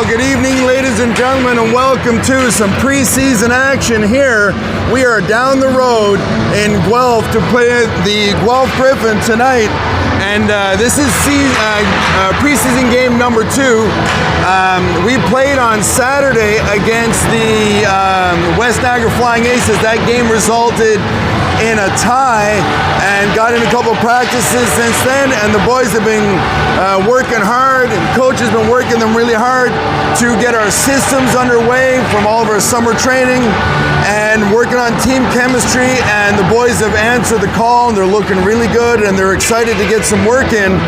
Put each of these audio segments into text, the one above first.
Good evening, ladies and gentlemen, and welcome to some preseason action here. We are down the road in Guelph to play the Guelph Gryphon tonight, and this is preseason game number 2. We played on Saturday against the West Niagara Flying Aces. That game resulted in a tie and got in a couple of practices since then, and the boys have been working hard, and coach has been working them really hard to get our systems underway from all of our summer training and working on team chemistry, and the boys have answered the call and they're looking really good and they're excited to get some work in.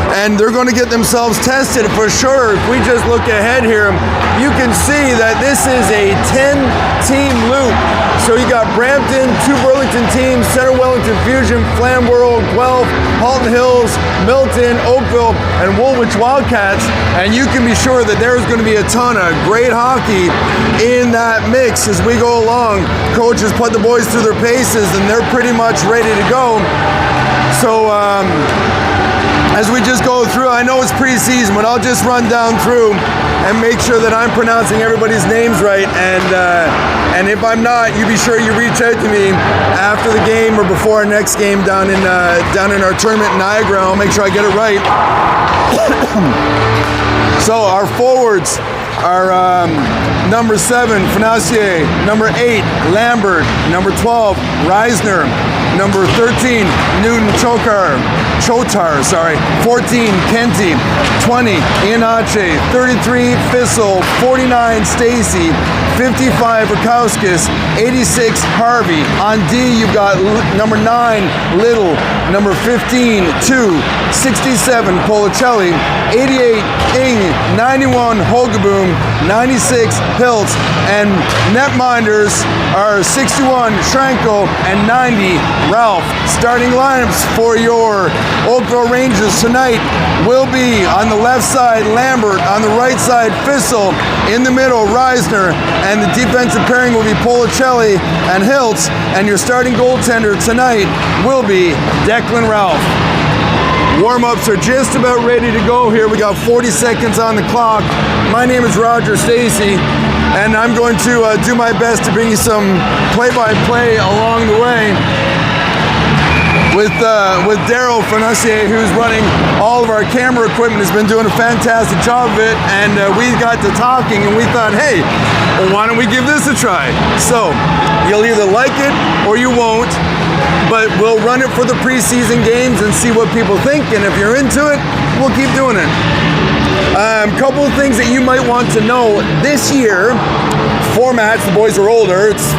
And they're going to get themselves tested for sure. If we just look ahead here, you can see that this is a 10-team loop. So you got Brampton, 2 Burlington teams, Center Wellington Fusion, Flamborough, Guelph, Halton Hills, Milton, Oakville, and Woolwich Wildcats. And you can be sure that there's going to be a ton of great hockey in that mix as we go along. Coach has put the boys through their paces and they're pretty much ready to go. So, as we just go through, I know it's preseason, but I'll just run down through and make sure that I'm pronouncing everybody's names right. And if I'm not, you be sure you reach out to me after the game or before our next game down in our tournament in Niagara. I'll make sure I get it right. So our forwards are number 7, Financier, number 8, Lambert, number 12, Reisner, number 13, Newton Chotar, 14, Kenty, 20, Ianache, 33, Fissel, 49, Stacy, 55, Rakowskis, 86, Harvey. On D, you've got number 9, Little, number 15, 2, 67, Policelli, 88, Ing, 91, Hogaboom, 96, Hiltz, and netminders are 61, Schrankel, and 90, Ralph. Starting lineups for your Oakville Rangers tonight will be on the left side, Lambert, on the right side, Fissel, in the middle, Reisner, and the defensive pairing will be Policelli and Hiltz, and your starting goaltender tonight will be Declan Ralph. Warm-ups are just about ready to go here. We got 40 seconds on the clock. My name is Roger Stacy, and I'm going to do my best to bring you some play-by-play along the way with Daryl Financier, who's running all of our camera equipment, has been doing a fantastic job of it, and we got to talking and we thought, hey, well, why don't we give this a try? So you'll either like it or you won't, but we'll run it for the preseason games and see what people think, and if you're into it, we'll keep doing it. Couple of things that you might want to know this year. Formats, the boys are older, it's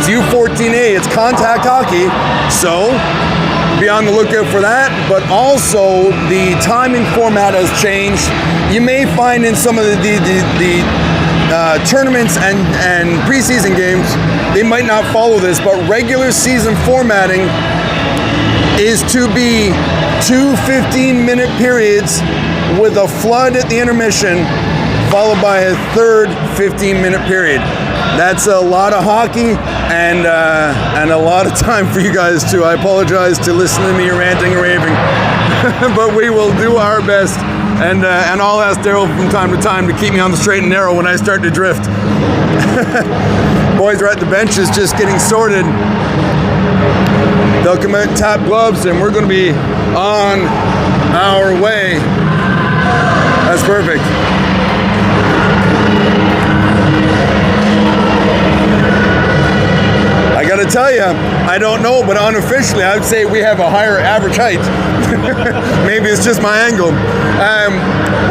U14A, it's contact hockey, so be on the lookout for that, but also the timing format has changed. You may find in some of the tournaments and preseason games, they might not follow this, but regular season formatting is to be 2 15-minute periods with a flood at the intermission, followed by a third 15-minute period. That's a lot of hockey and a lot of time for you guys too. I apologize to listen to me ranting and raving, but we will do our best. And I'll ask Daryl from time to time to keep me on the straight and narrow when I start to drift. Boys are at the benches just getting sorted. They'll come out and tap gloves, and we're going to be on our way. That's perfect. I gotta tell you, I don't know, but unofficially, I would say we have a higher average height. Maybe it's just my angle.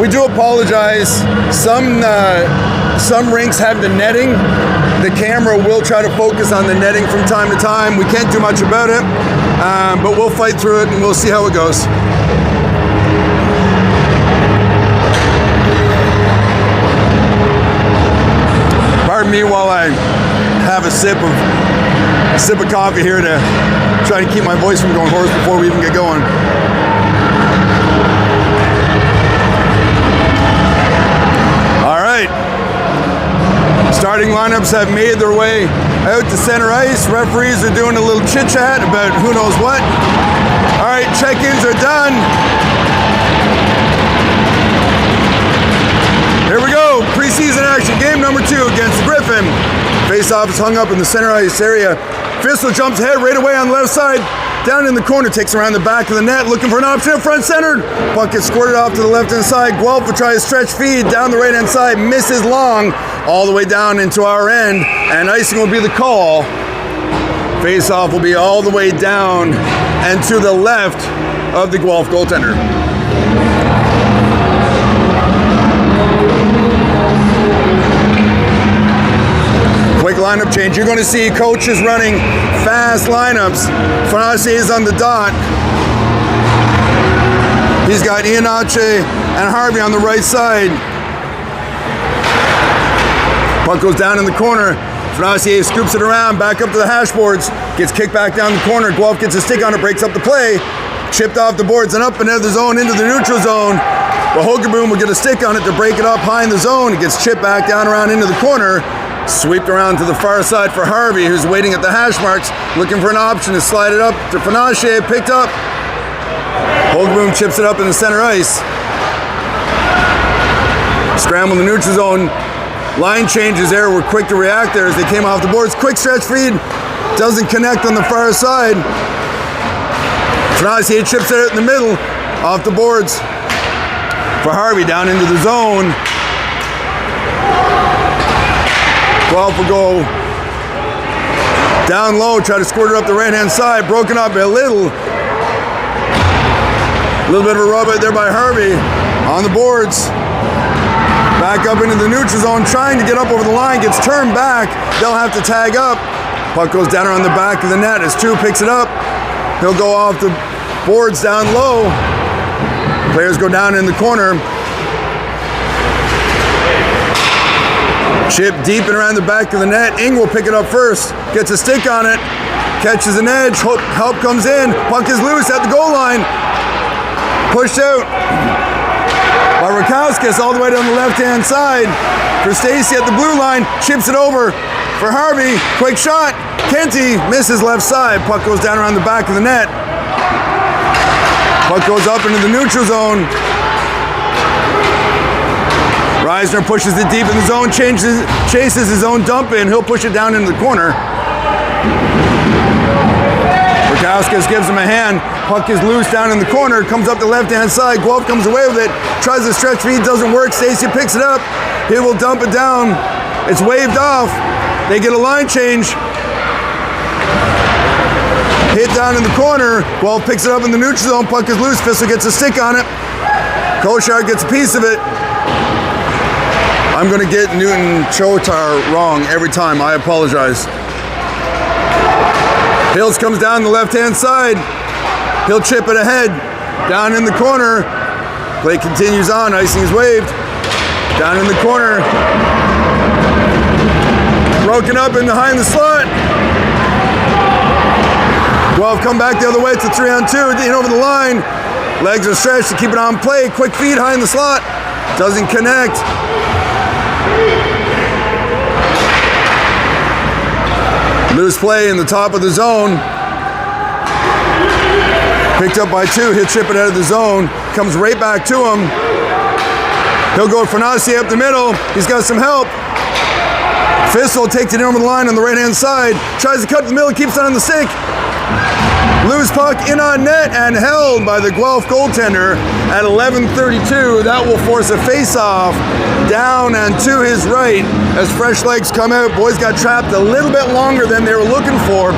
We do apologize. Some rinks have the netting. The camera will try to focus on the netting from time to time. We can't do much about it, but we'll fight through it and we'll see how it goes. Pardon me while I have a sip of coffee here to try to keep my voice from going hoarse before we even get going. All right. Starting lineups have made their way out to center ice. Referees are doing a little chit-chat about who knows what. All right, check-ins are done. Here we go. Face-off is hung up in the center ice area. Thistle jumps ahead right away on the left side. Down in the corner, takes around the back of the net, looking for an option at front center. Puck gets squirted off to the left-hand side. Guelph will try to stretch feed down the right-hand side, misses long, all the way down into our end, and icing will be the call. Face-off will be all the way down and to the left of the Guelph goaltender. Quick lineup change. You're going to see coaches running fast lineups. Fonacier is on the dot. He's got Ianache and Harvey on the right side. Puck goes down in the corner. Fonacier scoops it around, back up to the hash boards. Gets kicked back down the corner. Guelph gets a stick on it, breaks up the play. Chipped off the boards and up and out of the zone into the neutral zone. But Hogerboom will get a stick on it to break it up high in the zone. It gets chipped back down around into the corner. Sweeped around to the far side for Harvey, who's waiting at the hash marks, looking for an option to slide it up to Fonacier, picked up. Hogerboom chips it up in the center ice. Scramble in the neutral zone. Line changes there, were quick to react there as they came off the boards. Quick stretch feed, doesn't connect on the far side. Fonacier chips it out in the middle, off the boards for Harvey, down into the zone. Guelph will go down low, try to squirt it up the right-hand side. Broken up a little bit of a rub out there by Harvey on the boards. Back up into the neutral zone, trying to get up over the line, gets turned back. They'll have to tag up. Puck goes down around the back of the net as Two picks it up. He'll go off the boards down low. Players go down in the corner. Chip deep and around the back of the net. Ing will pick it up first. Gets a stick on it. Catches an edge. Help comes in. Puck is loose at the goal line. Pushed out by Rakowskis all the way down the left-hand side. For Stacy at the blue line. Chips it over for Harvey. Quick shot. Kenty misses left side. Puck goes down around the back of the net. Puck goes up into the neutral zone. Reisner pushes it deep in the zone, chases his own dump in. He'll push it down into the corner. Rakowskis gives him a hand. Puck is loose down in the corner, comes up the left-hand side. Guelph comes away with it, tries to stretch feed, doesn't work. Stacy picks it up. He will dump it down. It's waved off. They get a line change. Hit down in the corner. Guelph picks it up in the neutral zone. Puck is loose. Thistle gets a stick on it. Koshar gets a piece of it. I'm going to get Newton Chotar wrong every time. I apologize. Hills comes down the left-hand side. He'll chip it ahead. Down in the corner. Play continues on. Icing is waved. Down in the corner. Broken up in behind the slot. Guelph come back the other way. It's a 3-on-2. In over the line. Legs are stretched to keep it on play. Quick feed high in the slot. Doesn't connect. Loose play in the top of the zone. Picked up by Two. He'll chip it out of the zone. Comes right back to him. He'll go Fonacier up the middle. He's got some help. Thistle takes it in over the line on the right-hand side. Tries to cut the middle. Keeps it on the stick. Loose puck in on net and held by the Guelph goaltender at 11:32. That will force a face-off down and to his right as fresh legs come out. Boys got trapped a little bit longer than they were looking for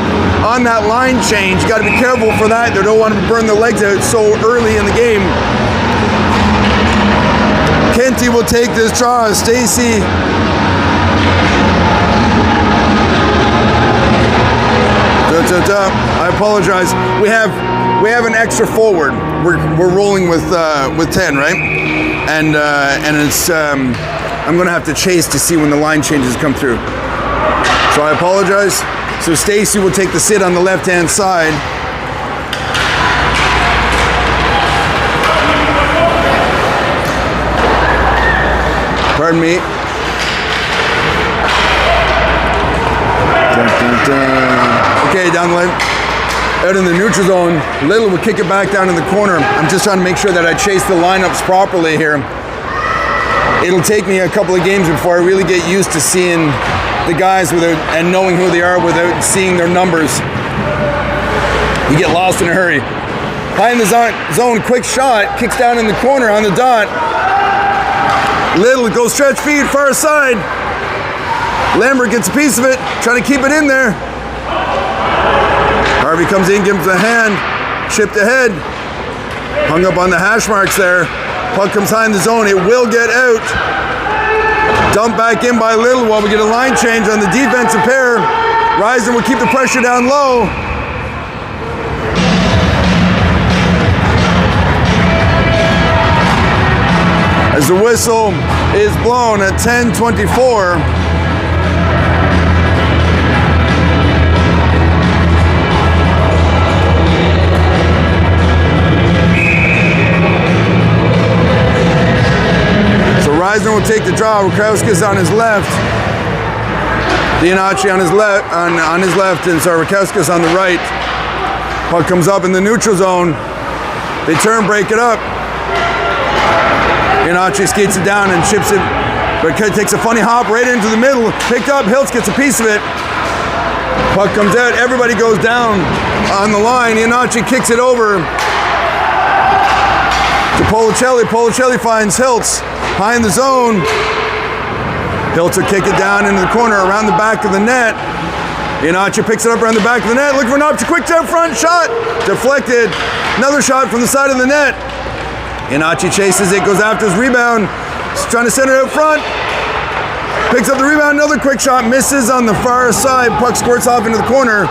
on that line change. Got to be careful for that. They don't want to burn their legs out so early in the game. Kenty will take this draw. Stacy I apologize. We have an extra forward. We're rolling with 10, right? And it's I'm gonna have to chase to see when the line changes come through. So I apologize. So Stacy will take the sit on the left-hand side. Pardon me. Dun, dun, dun. Okay, down the line. Out in the neutral zone. Little will kick it back down in the corner. I'm just trying to make sure that I chase the lineups properly here. It'll take me a couple of games before I really get used to seeing the guys without and knowing who they are without seeing their numbers. You get lost in a hurry. High in the zone, quick shot, kicks down in the corner on the dot. Little goes stretch feed, far side. Lambert gets a piece of it, trying to keep it in there. Harvey comes in, gives him a hand, chipped ahead. Hung up on the hash marks there. Puck comes high in the zone, it will get out. Dumped back in by Little while we get a line change on the defensive pair. Rising will keep the pressure down low. As the whistle is blown at 10:24. So Reisner will take the draw. Rakowski's on his left. Dianachi on his left, on his left, and so Rakowski's on the right. Puck comes up in the neutral zone. They turn, break it up. Iannacci skates it down and chips it, but takes a funny hop right into the middle. Picked up, Hiltz gets a piece of it. Puck comes out, everybody goes down on the line. Iannacci kicks it over to Policelli. Policelli finds Hiltz high in the zone. Hiltz will kick it down into the corner around the back of the net. Iannacci picks it up around the back of the net, looking for an option, quick down front shot, deflected. Another shot from the side of the net. Iannacci chases it, goes after his rebound. He's trying to center it out front. Picks up the rebound, another quick shot, misses on the far side. Puck squirts off into the corner.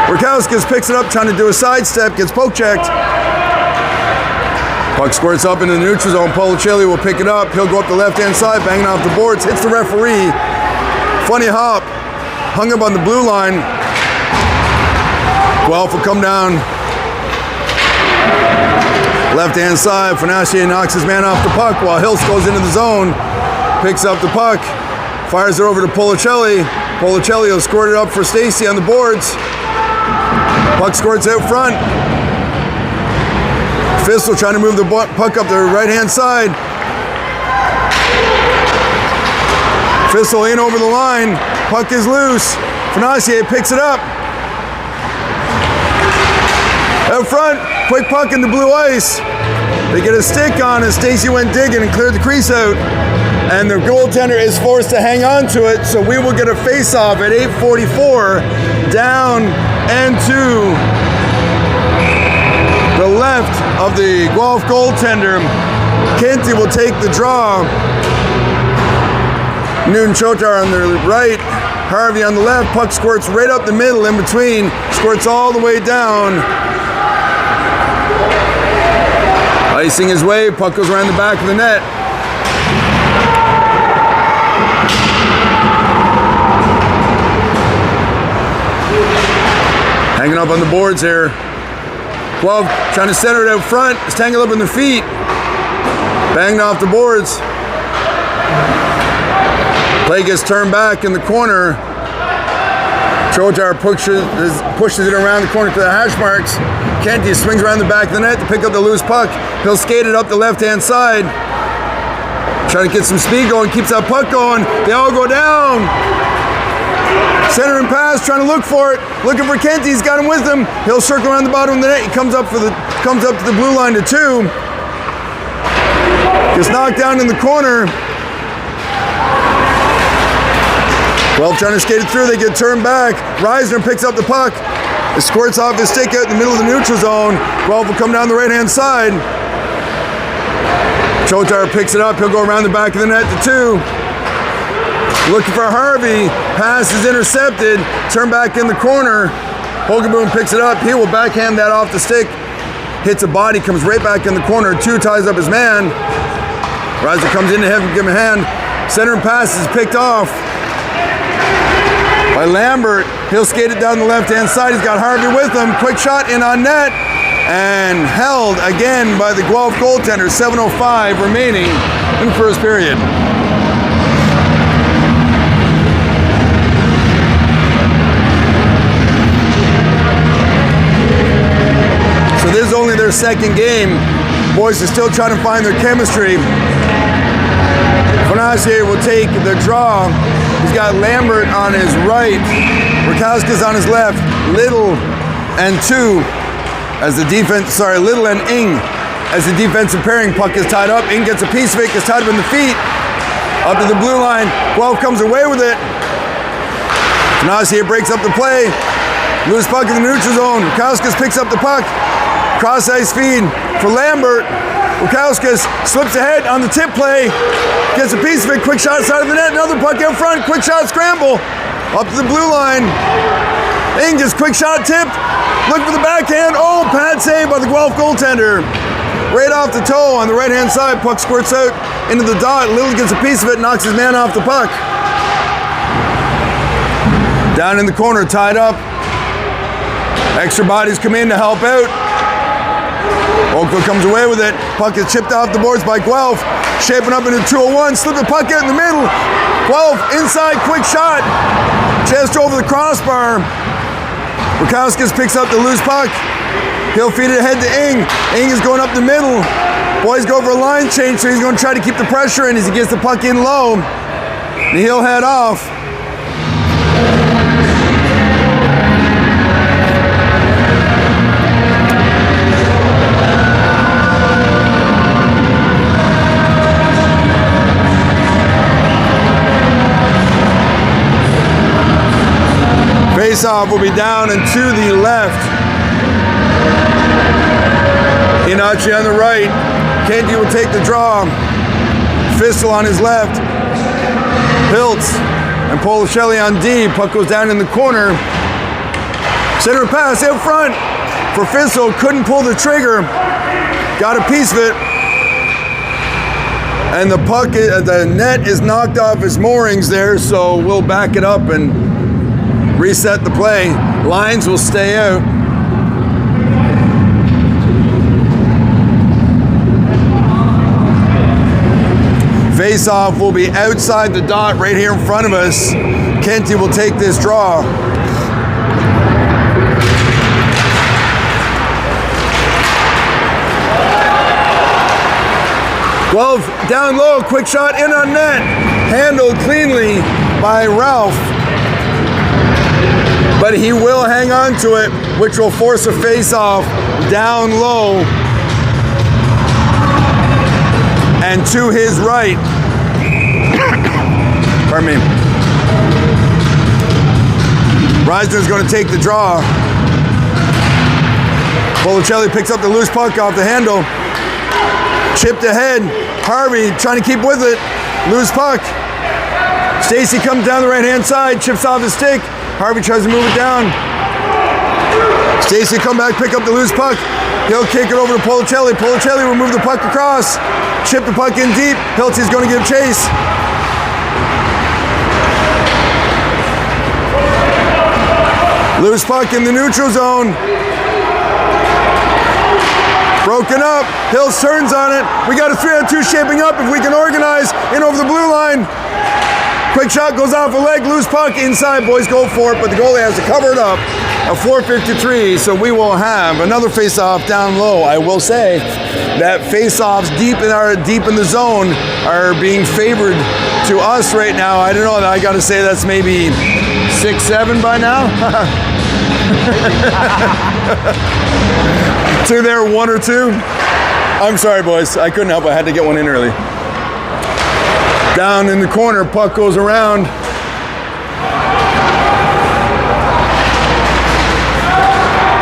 Rakowskis picks it up, trying to do a sidestep, gets poke checked. Puck squirts up into the neutral zone. Policelli will pick it up. He'll go up the left-hand side, banging off the boards, hits the referee. Funny hop, hung up on the blue line. Guelph will come down. Left-hand side, Fonacier knocks his man off the puck while Hiltz goes into the zone, picks up the puck, fires it over to Policelli. Policelli will squirt it up for Stacy on the boards. Puck squirts out front. Fissel trying to move the puck up the right-hand side. Fissel in over the line. Puck is loose. Fonacier picks it up. Out front, quick puck into blue ice. They get a stick on it. Stacy went digging and cleared the crease out. And the goaltender is forced to hang on to it, so we will get a face-off at 8:44 down and to the left of the Guelph goaltender. Kenty will take the draw. Newton Chotar on the right, Harvey on the left. Puck squirts right up the middle in between, squirts all the way down. Icing his way, puck goes around the back of the net. Hanging up on the boards here. Guelph trying to center it out front. It's tangled up in the feet. Banged off the boards. Play gets turned back in the corner. Chotar pushes it around the corner to the hash marks. Kenty swings around the back of the net to pick up the loose puck. He'll skate it up the left-hand side. Trying to get some speed going, keeps that puck going. They all go down. Center and pass, trying to look for it. Looking for Kenty, he's got him with him. He'll circle around the bottom of the net. He comes up to the blue line to 2. Gets knocked down in the corner. Guelph trying to skate it through, they get turned back. Reisner picks up the puck. It squirts off his stick out in the middle of the neutral zone. Guelph will come down the right-hand side. Chotar picks it up, he'll go around the back of the net to 2. Looking for Harvey, pass is intercepted, turn back in the corner. Hogaboom picks it up, he will backhand that off the stick. Hits a body, comes right back in the corner. 2 ties up his man. Reisner comes in to have him give him a hand. Center and pass is picked off by Lambert. He'll skate it down the left-hand side. He's got Harvey with him. Quick shot in on net. And held again by the Guelph goaltender. 7:05 remaining in the first period. So this is only their second game. Boys are still trying to find their chemistry. Fonacier will take the draw. He's got Lambert on his right, Rakowskis on his left, Little and Little and Ing as the defensive pairing. Puck is tied up. Ing gets a piece of it, gets tied up in the feet. Up to the blue line. Guelph comes away with it. Fonacier breaks up the play. Loose puck in the neutral zone. Rakowskis picks up the puck. Cross ice feed for Lambert. Rakowskis slips ahead on the tip play. Gets a piece of it. Quick shot side of the net. Another puck out front. Quick shot scramble. Up to the blue line. Ing gets quick shot tipped. Look for the backhand. Oh, pad save by the Guelph goaltender. Right off the toe on the right-hand side. Puck squirts out into the dot. Little gets a piece of it, knocks his man off the puck. Down in the corner, tied up. Extra bodies come in to help out. Oakville comes away with it. Puck is chipped off the boards by Guelph. Shaping up into 201. Slip the puck out in the middle. Guelph inside, quick shot. Just over the crossbar. Rakowskis picks up the loose puck. He'll feed it ahead to Ing. Ing is going up the middle. Boys go for a line change, so he's going to try to keep the pressure in as he gets the puck in low. And he'll head off. Face-off will be down and to the left. Inachi on the right. Kenty will take the draw. Fissel on his left. Hiltz and Policelli on D. Puck goes down in the corner. Center pass out front for Fissel. Couldn't pull the trigger. Got a piece of it. And the puck, the net is knocked off its moorings there, so we'll back it up and reset the play. Lines will stay out. Face-off will be outside the dot right here in front of us. Kenty will take this draw. Guelph down low, quick shot in on net. Handled cleanly by Ralph. But he will hang on to it, which will force a face-off down low and to his right. Pardon me. Reisner's going to take the draw. Policelli picks up the loose puck off the handle. Chipped ahead. Harvey trying to keep with it. Loose puck. Stacy comes down the right-hand side, chips off his stick. Harvey tries to move it down. Stacy come back, pick up the loose puck. He'll kick it over to Policelli. Policelli will move the puck across. Chip the puck in deep. Hiltz is going to give chase. Loose puck in the neutral zone. Broken up. Hills turns on it. We got a 3-on-2 shaping up if we can organize in over the blue line. Quick shot goes off a leg, loose puck inside. Boys go for it, but the goalie has to cover it up. A 4:53, so we will have another face-off down low. I will say that face-offs deep in the zone are being favored to us right now. I don't know. I got to say that's maybe 6-7 by now. To their 1 or 2. I'm sorry, boys. I couldn't help it. I had to get one in early. Down in the corner, puck goes around.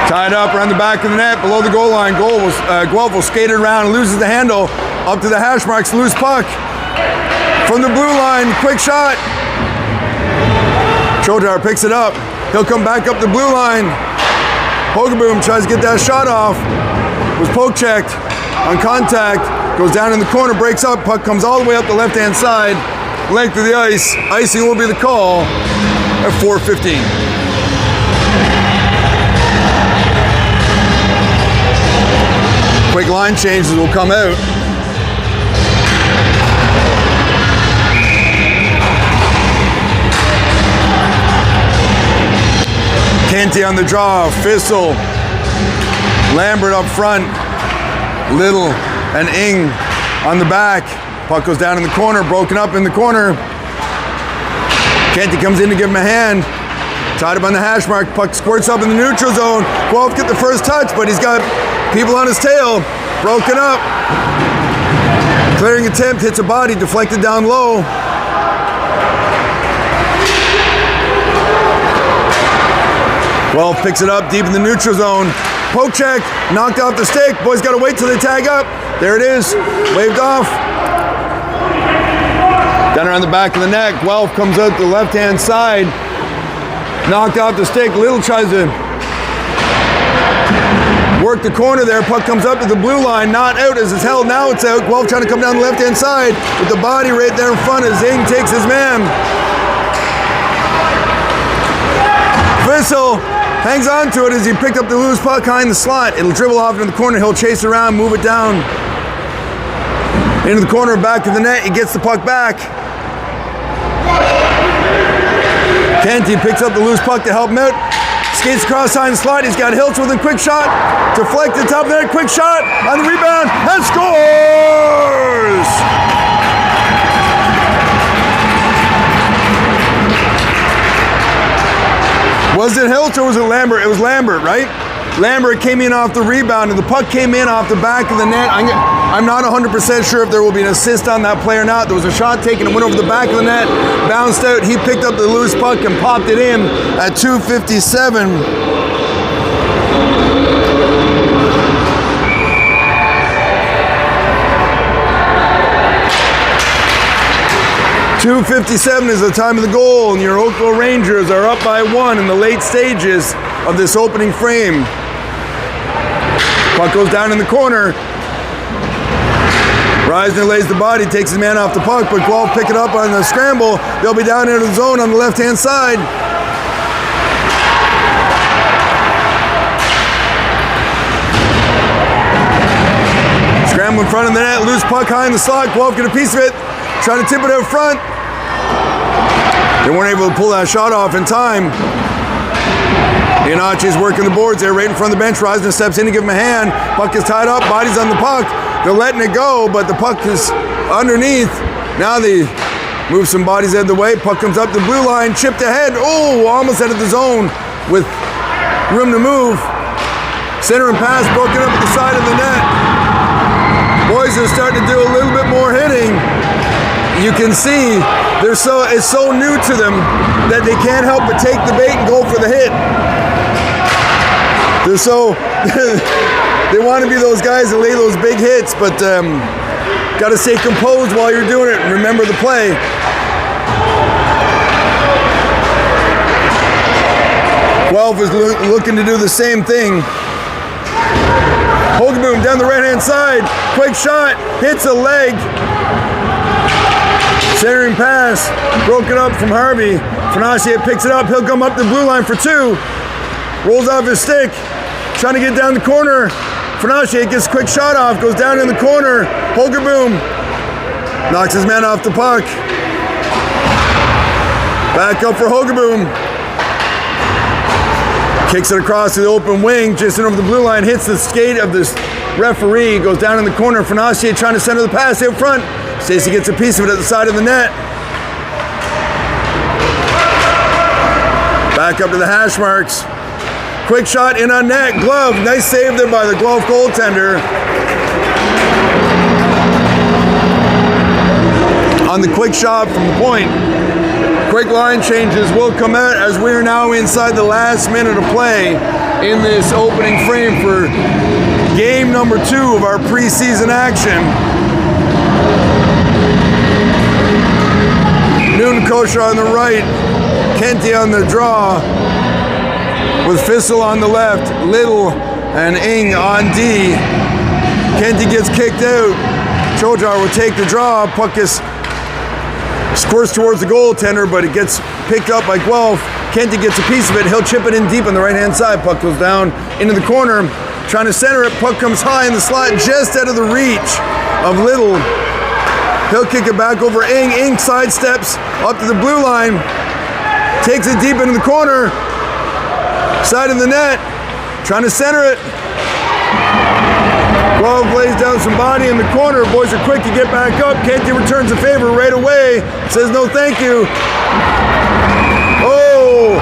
Tied up around the back of the net, below the goal line. Guelph will skate it around and loses the handle. Up to the hash marks, loose puck. From the blue line, quick shot. Chodar picks it up. He'll come back up the blue line. Hogaboom tries to get that shot off. Was poke checked on contact. Goes down in the corner, breaks up, puck comes all the way up the left-hand side, length of the ice. Icing will be the call at 4:15. Quick line changes will come out. Kenty on the draw, Fissel, Lambert up front, Little and Ing on the back. Puck goes down in the corner, broken up in the corner. Kenty comes in to give him a hand. Tied up on the hash mark. Puck squirts up in the neutral zone. Guelph get the first touch, but he's got people on his tail. Broken up. Clearing attempt, hits a body, deflected down low. Guelph picks it up deep in the neutral zone. Poke check, knocked off the stick. Boys got to wait till they tag up. There it is, waved off. Down around the back of the net. Guelph comes out the left-hand side. Knocked off the stick. Little tries to work the corner there. Puck comes up to the blue line. Not out as it's held. Now it's out. Guelph trying to come down the left-hand side with the body right there in front as Zing takes his man. Thistle hangs on to it as he picked up the loose puck behind the slot. It'll dribble off into the corner. He'll chase it around, move it down into the corner, back to the net. He gets the puck back. Kenty picks up the loose puck to help him out. Skates across behind the slot. He's got Hiltz with a quick shot. Deflected top of the net. Quick shot on the rebound and scores! Was it Hiltz or was it Lambert? It was Lambert, right? Lambert came in off the rebound and the puck came in off the back of the net. I'm not 100% sure if there will be an assist on that play or not. There was a shot taken and went over the back of the net, bounced out. He picked up the loose puck and popped it in at 2:57. .257 is the time of the goal, and your Oakville Rangers are up by 1 in the late stages of this opening frame. Puck goes down in the corner. Reisner lays the body, takes his man off the puck, but Guelph pick it up on the scramble. They'll be down into the zone on the left-hand side. Scramble in front of the net, loose puck behind the slot. Guelph get a piece of it, trying to tip it out front. They weren't able to pull that shot off in time. Iannachi's working the boards there, right in front of the bench. Reisner steps in to give him a hand. Puck is tied up, body's on the puck. They're letting it go, but the puck is underneath. Now they move some bodies out of the way. Puck comes up the blue line, chipped ahead. Oh, almost out of the zone with room to move. Center and pass broken up at the side of the net. Boys are starting to do a little bit more hitting. You can see it's so new to them that they can't help but take the bait and go for the hit. They're so they want to be those guys that lay those big hits, but got to stay composed while you're doing it and remember the play. Guelph is looking to do the same thing. Hogaboom down the right-hand side. Quick shot, hits a leg. Centering pass, broken up from Harvey. Fenacier picks it up. He'll come up the blue line for 2. Rolls off his stick, trying to get down the corner. Fenacier gets a quick shot off, goes down in the corner. Hogaboom knocks his man off the puck. Back up for Hogaboom. Kicks it across to the open wing, just in over the blue line, hits the skate of this referee, goes down in the corner. Fenacier trying to center the pass out front. Stacey gets a piece of it at the side of the net. Back up to the hash marks. Quick shot in on net, glove. Nice save there by the Guelph goaltender. On the quick shot from the point. Quick line changes will come out as we are now inside the last minute of play in this opening frame for game number 2 of our preseason action. Newton Kosher on the right, Kenty on the draw, with Fissel on the left, Little and Ing on D. Kenty gets kicked out. Chojar will take the draw. Puck is squirts towards the goaltender, but it gets picked up by Guelph. Kenty gets a piece of it. He'll chip it in deep on the right-hand side. Puck goes down into the corner, trying to center it. Puck comes high in the slot, just out of the reach of Little. He'll kick it back over Ing. Ing sidesteps up to the blue line, takes it deep into the corner, side of the net, trying to center it. Guelph lays down some body in the corner. Boys are quick to get back up. Kenty returns the favor right away. Says no thank you. Oh,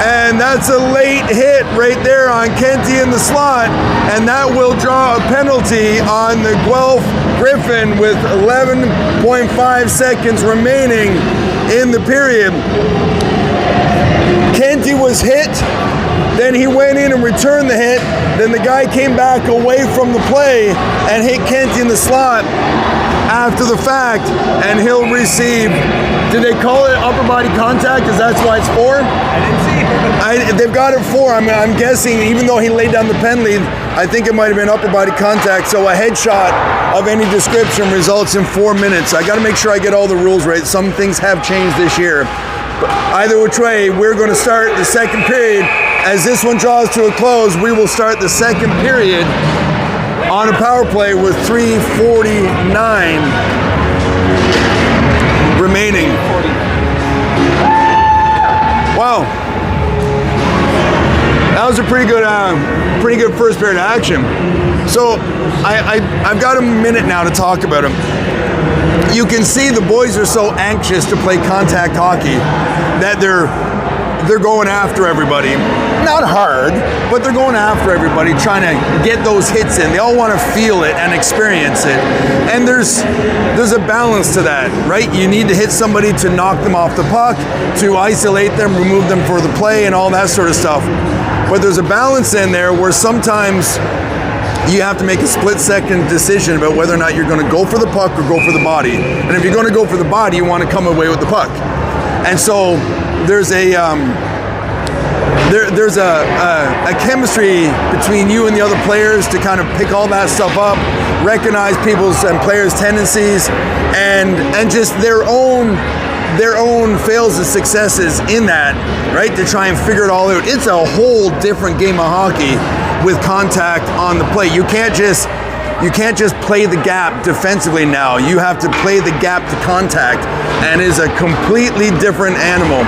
and that's a late hit right there on Kenty in the slot. And that will draw a penalty on the Guelph Gryphon with 11.5 seconds remaining in the period. Kenty was hit. Then he went in and returned the hit. Then the guy came back away from the play and hit Kenty in the slot after the fact, and he'll receive. Did they call it upper body contact? Because that's why it's 4? I didn't see. They've got it 4. I'm guessing, even though he laid down the penalty, I think it might have been upper body contact. So a headshot of any description results in 4 minutes. I got to make sure I get all the rules right. Some things have changed this year. But either which way, we're going to start the second period. As this one draws to a close, we will start the second period on a power play with 3:49 remaining. Wow, that was a pretty good first period of action. So I've got a minute now to talk about them. You can see the boys are so anxious to play contact hockey that they're going after everybody. Not hard, but they're going after everybody, trying to get those hits in. They all want to feel it and experience it. And there's a balance to that, right? You need to hit somebody to knock them off the puck, to isolate them, remove them for the play, and all that sort of stuff. But there's a balance in there where sometimes you have to make a split-second decision about whether or not you're going to go for the puck or go for the body. And if you're going to go for the body, you want to come away with the puck. And so there's a chemistry between you and the other players to kind of pick all that stuff up, recognize people's and players' tendencies, and just their own fails and successes in that, right? To try and figure it all out. It's a whole different game of hockey with contact on the play. You can't just play the gap defensively now. You have to play the gap to contact, and is a completely different animal.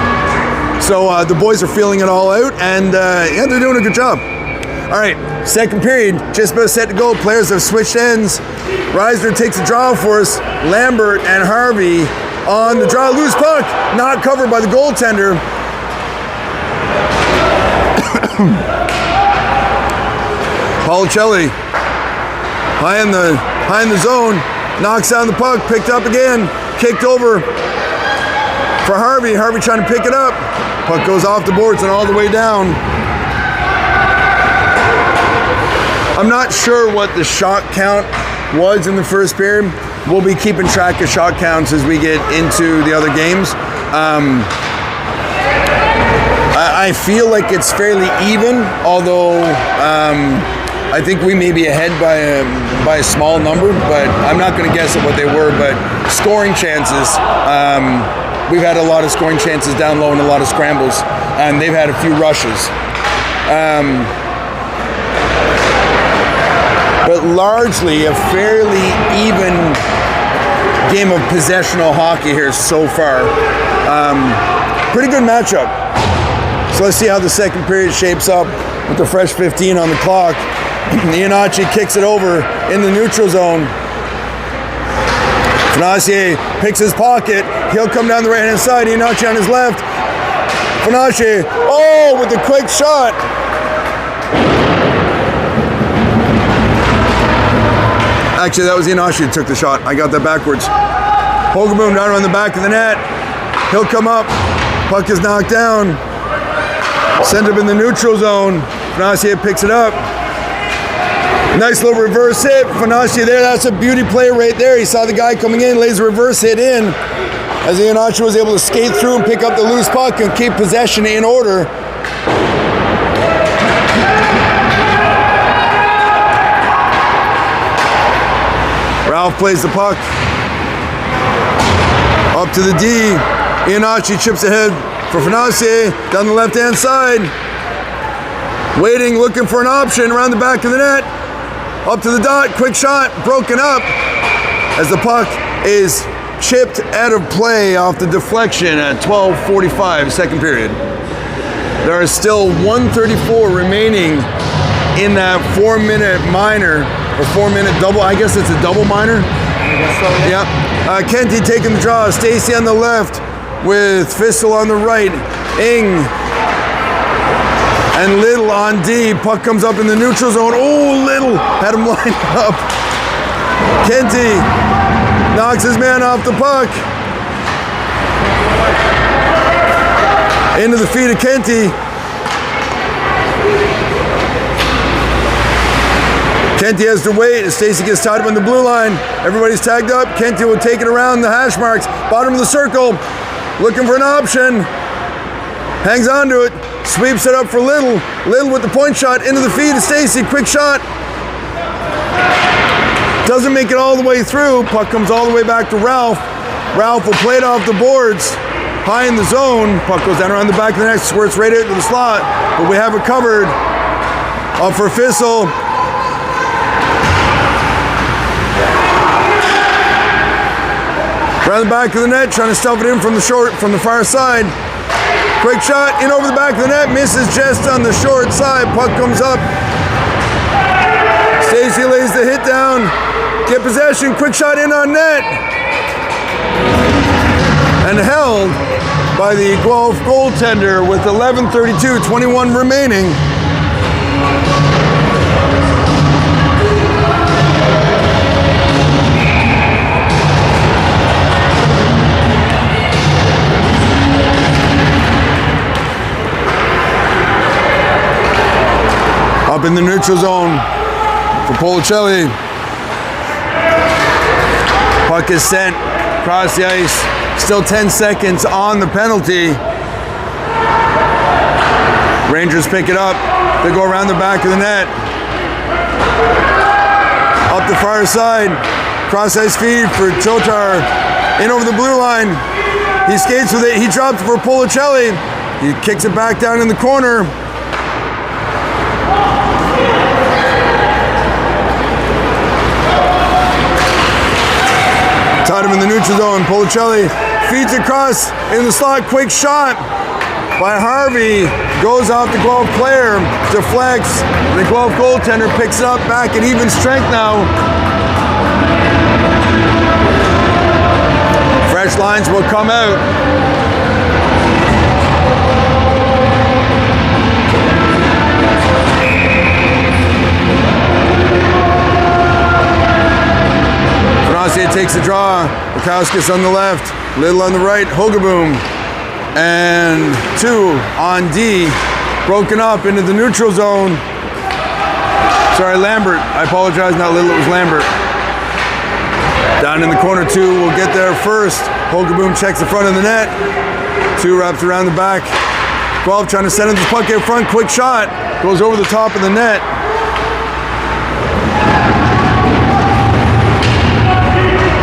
So the boys are feeling it all out, and yeah, they're doing a good job. All right, second period, just about set to go. Players have switched ends. Reisner takes a draw for us. Lambert and Harvey on the draw. Loose puck, not covered by the goaltender. Paulicelli, high in the zone, knocks down the puck, picked up again, kicked over for Harvey. Harvey trying to pick it up. Puck goes off the boards and all the way down. I'm not sure what the shot count was in the first period. We'll be keeping track of shot counts as we get into the other games. I feel like it's fairly even, although I think we may be ahead by a small number, but I'm not going to guess at what they were. But scoring chances, we've had a lot of scoring chances down low and a lot of scrambles, and they've had a few rushes. But largely a fairly even game of possessional hockey here so far. Pretty good matchup. So let's see how the second period shapes up with the fresh 15 on the clock. Iannacci kicks it over in the neutral zone. Fonacier picks his pocket. He'll come down the right-hand side. Iannacci on his left. Fonacier, oh, with a quick shot. Actually, that was Iannacci who took the shot. I got that backwards. Hogerboom down around the back of the net. He'll come up. Puck is knocked down. Send up in the neutral zone. Fonacier picks it up. Nice little reverse hit. Fonacier there. That's a beauty play right there. He saw the guy coming in, lays a reverse hit in, as Iannacci was able to skate through and pick up the loose puck and keep possession in order. Ralph plays the puck up to the D. Iannacci chips ahead for Fonacier down the left-hand side. Waiting, looking for an option around the back of the net. Up to the dot, quick shot, broken up as the puck is chipped out of play off the deflection at 12:45, second period. There is still 1:34 remaining in that 4-minute minor or 4 minute double. I guess it's a double minor. I guess so, yeah. Yep. Kenty taking the draw. Stacy on the left with Fissel on the right. Ing and Little on D. Puck comes up in the neutral zone. Oh, Little had him lined up. Kenty knocks his man off the puck. Into the feet of Kenty. Kenty has to wait as Stacy gets tied up on the blue line. Everybody's tagged up. Kenty will take it around the hash marks. Bottom of the circle. Looking for an option. Hangs on to it. Sweeps it up for Little. Little with the point shot into the feed of Stacy. Quick shot. Doesn't make it all the way through. Puck comes all the way back to Ralph. Ralph will play it off the boards. High in the zone. Puck goes down around the back of the net. Squirts right into the slot. But we have it covered. Up for Fissel. Around the back of the net, trying to stuff it in from the far side. Quick shot in over the back of the net, misses just on the short side. Puck comes up. Stacy lays the hit down. Get possession, quick shot in on net. And held by the Guelph goaltender with 11:32, 21 remaining. Up in the neutral zone for Policelli. Puck is sent across the ice. Still 10 seconds on the penalty. Rangers pick it up. They go around the back of the net. Up the far side. Cross ice feed for Chotar. In over the blue line. He skates with it. He drops for Policelli. He kicks it back down in the corner. Tied him in the neutral zone. Policelli feeds across in the slot. Quick shot by Harvey. Goes off the Guelph player. Deflects. The Guelph goaltender picks it up back at even strength now. Fresh lines will come out. It takes a draw. Bukowskis on the left, Little on the right, Hogaboom. And 2 on D. Broken up into the neutral zone. Sorry, Lambert. I apologize, not Little, it was Lambert. Down in the corner, 2 will get there first. Hogaboom checks the front of the net. 2 wraps around the back. 12 trying to send him the puck in front. Quick shot. Goes over the top of the net.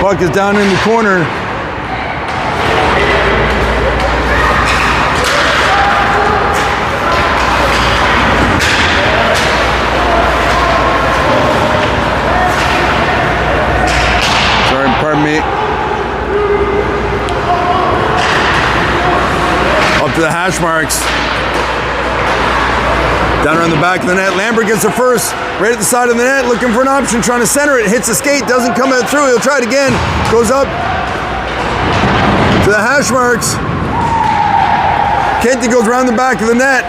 Puck is down in the corner. Sorry, pardon me. Up to the hash marks. Down around the back of the net. Lambert gets the first. Right at the side of the net, looking for an option, trying to center it. Hits the skate, doesn't come out through. He'll try it again. Goes up to the hash marks. Kenty goes around the back of the net.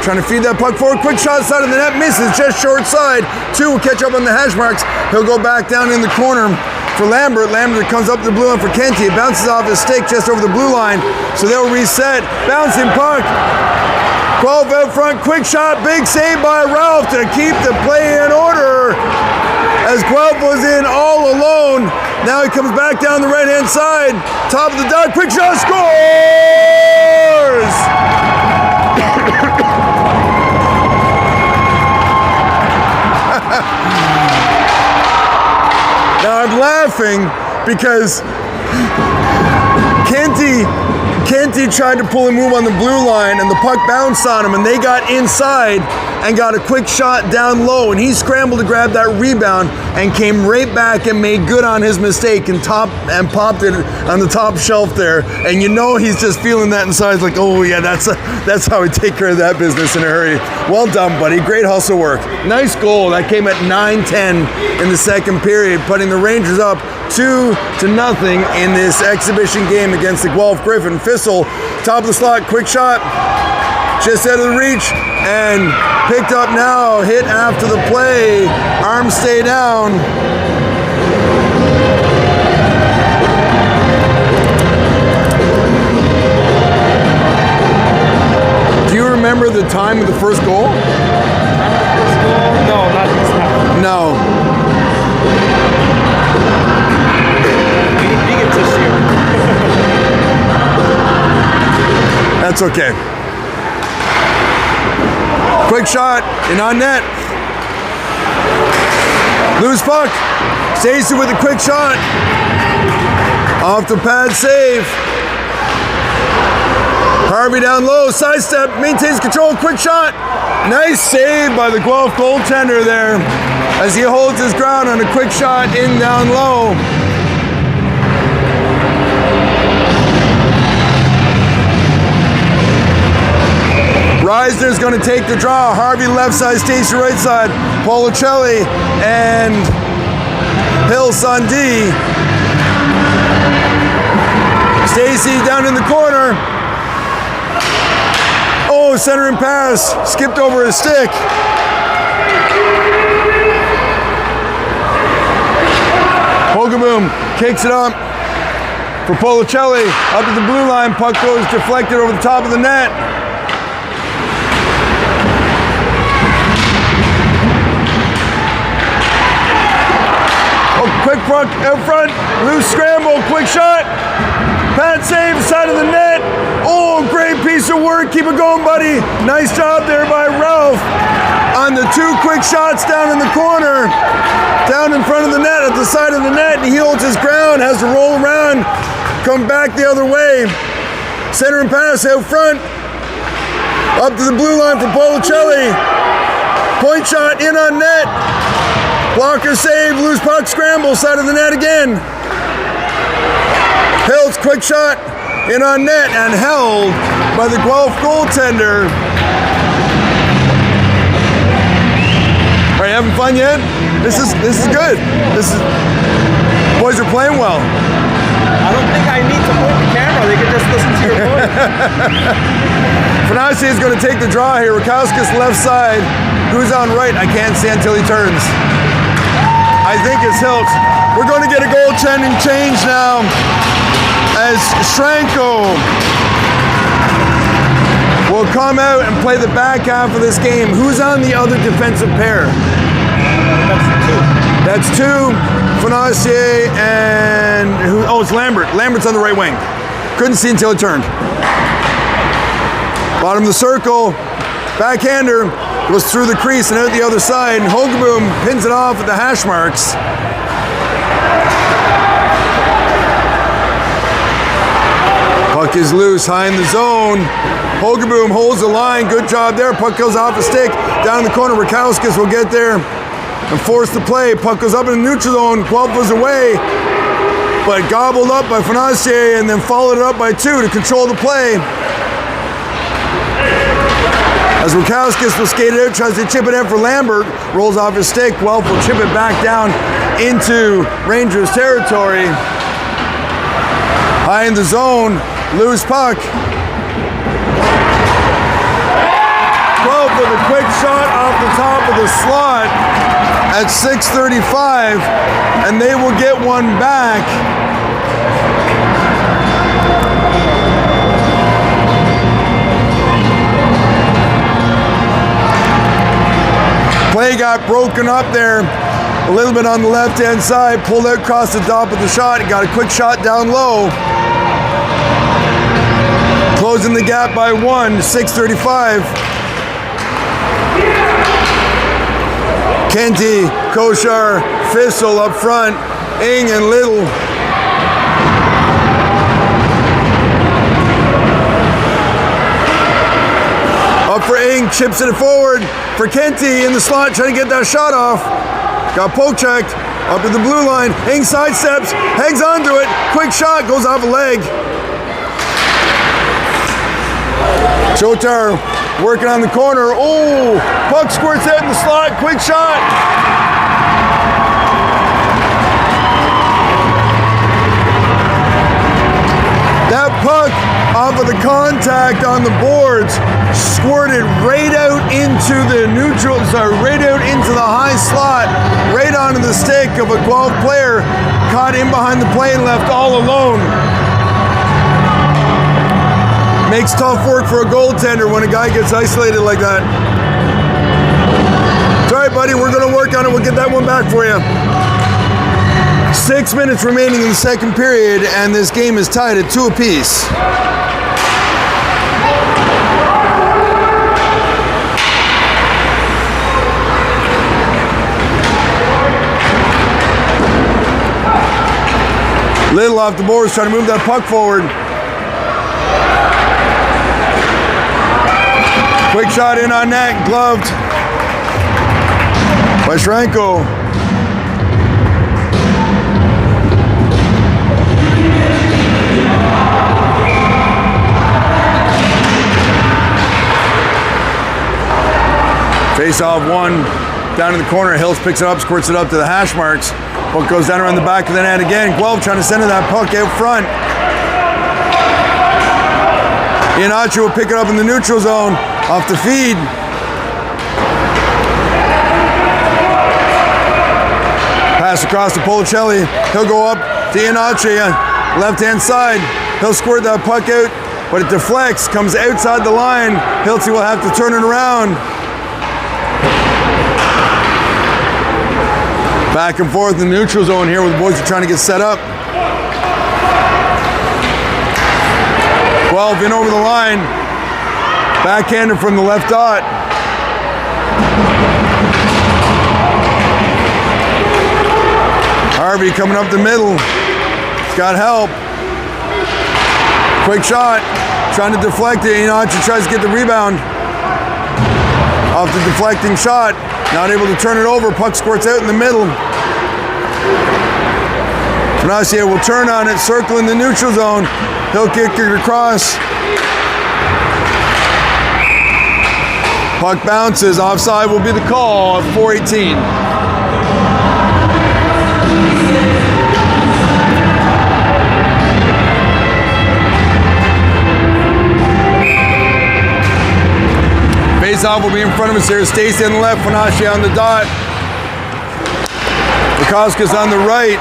Trying to feed that puck forward. Quick shot side of the net. Misses just short side. 2 will catch up on the hash marks. He'll go back down in the corner for Lambert. Lambert comes up the blue line for Kenty. It bounces off his stick just over the blue line. So they'll reset. Bouncing puck. 12 out front, quick shot, big save by Ralph to keep the play in order as Guelph was in all alone. Now he comes back down the right-hand side, top of the dot, quick shot, scores! Now I'm laughing because Kenty Kenty tried to pull a move on the blue line, and the puck bounced on him, and they got inside and got a quick shot down low, and he scrambled to grab that rebound and came right back and made good on his mistake and popped it on the top shelf there. And you know he's just feeling that inside. He's like, oh yeah, that's how we take care of that business in a hurry. Well done, buddy. Great hustle work. Nice goal. That came at 9-10 in the second period, putting the Rangers up 2-0 in this exhibition game against the Guelph Gryphon. Fissel, top of the slot, quick shot, just out of the reach, and picked up now, hit after the play, arms stay down. Do you remember the time of the first goal? No, not this time. No. That's okay. Quick shot, in on net. Loose puck. Stacey with a quick shot. Off the pad save. Harvey down low, sidestep, maintains control, quick shot. Nice save by the Guelph goaltender there as he holds his ground on a quick shot in down low. Reisner's going to take the draw. Harvey left side, Stacey right side. Policelli and Hills on D. Stacey down in the corner. Oh, centering pass. Skipped over his stick. Hogaboom kicks it up for Policelli. Up at the blue line. Puck goes deflected over the top of the net. Quick puck out front, loose scramble, quick shot, pad save, side of the net. Oh, great piece of work, keep it going, buddy. Nice job there by Ralph on the two quick shots down in the corner, down in front of the net, at the side of the net, and he holds his ground, has to roll around, come back the other way. Center and pass out front, up to the blue line for Policelli. Point shot in on net. Blocker save, loose puck scramble, side of the net again. Hills, quick shot, in on net and held by the Guelph goaltender. Are you having fun yet? This is good. Boys are playing well. I don't think I need to point the camera. They can just listen to your voice. Fanasi is going to take the draw here. Rakowskis left side. Who's on right? I can't see until he turns. I think it's Hiltz. We're going to get a goaltending change now as Shranko will come out and play the back half of this game. Who's on the other defensive pair? That's two. Fonacier and who? Oh, it's Lambert. Lambert's on the right wing. Couldn't see until it turned. Bottom of the circle. Backhander. Goes through the crease and out the other side. Hogaboom pins it off at the hash marks. Puck is loose, high in the zone. Hogaboom holds the line. Good job there. Puck goes off the stick. Down in the corner, Rakowskis will get there and force the play. Puck goes up in the neutral zone. Guelph was away, but gobbled up by Fonacier and then followed it up by two to control the play. As Rakowskis will skate it out, tries to chip it in for Lambert, rolls off his stick. Guelph will chip it back down into Rangers territory. High in the zone, loose puck. Guelph with a quick shot off the top of the slot at 6:35, and they will get one back. Play got broken up there a little bit on the left-hand side, pulled out across the top of the shot, got a quick shot down low. Closing the gap by one, 6:35. Kenty, Koshar, Fissel up front, Ing and Little. Up for Ing, chips it forward for Kenty in the slot, trying to get that shot off. Got poke checked, up to the blue line. Ing sidesteps, hangs onto it. Quick shot, goes off a leg. Chotar working on the corner. Oh, puck squirts out in the slot, quick shot. That puck off of the contact on the boards squirted right out into the neutral, right out into the high slot, right onto the stick of a Guelph player, caught in behind the play and left all alone. Makes tough work for a goaltender when a guy gets isolated like that. It's all right, buddy, we're gonna work on it. We'll get that one back for you. 6 minutes remaining in the second period, and this game is tied at 2 apiece. Little off the boards, trying to move that puck forward. Quick shot in on net, gloved by Shrenko. Face off one, down in the corner. Hills picks it up, squirts it up to the hash marks. Puck goes down around the back of the net again. Guelph trying to send that puck out front. Ianacho will pick it up in the neutral zone, off the feed. Pass across to Policelli. He'll go up to Ianacho, left-hand side. He'll squirt that puck out, but it deflects, comes outside the line. Hilty will have to turn it around. Back and forth in the neutral zone here where the boys are trying to get set up. Guelph in over the line. Backhanded from the left dot. Harvey coming up the middle. He's got help. Quick shot. Trying to deflect it. Ianacho tries to get the rebound. Off the deflecting shot. Not able to turn it over. Puck squirts out in the middle. Fanassier will turn on it, circle in the neutral zone. He'll kick it across. Puck bounces. Offside will be the call at 4:18. Face-off will be in front of us here. Stacy on the left, Fanassier on the dot. Bukowska's on the right.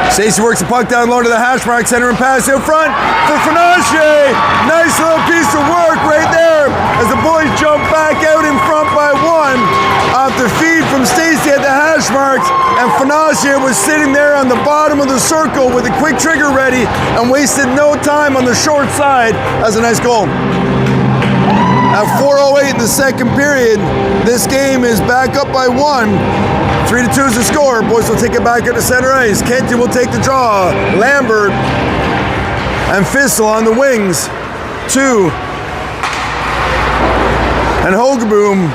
Stacy works the puck down low to the hash mark, center and pass out front for Fanassier. Nice little piece of work right there as the boys jump back out in front by one off the feed from Stacy at the hash marks, and Fanassier was sitting there on the bottom of the circle with a quick trigger ready and wasted no time on the short side. That's a nice goal. At 4:08 in the second period, this game is back up by one. 3-2 is the score. Boys will take it back at the center ice. Kenty will take the draw. Lambert and Fissel on the wings. 2. And Hogeboom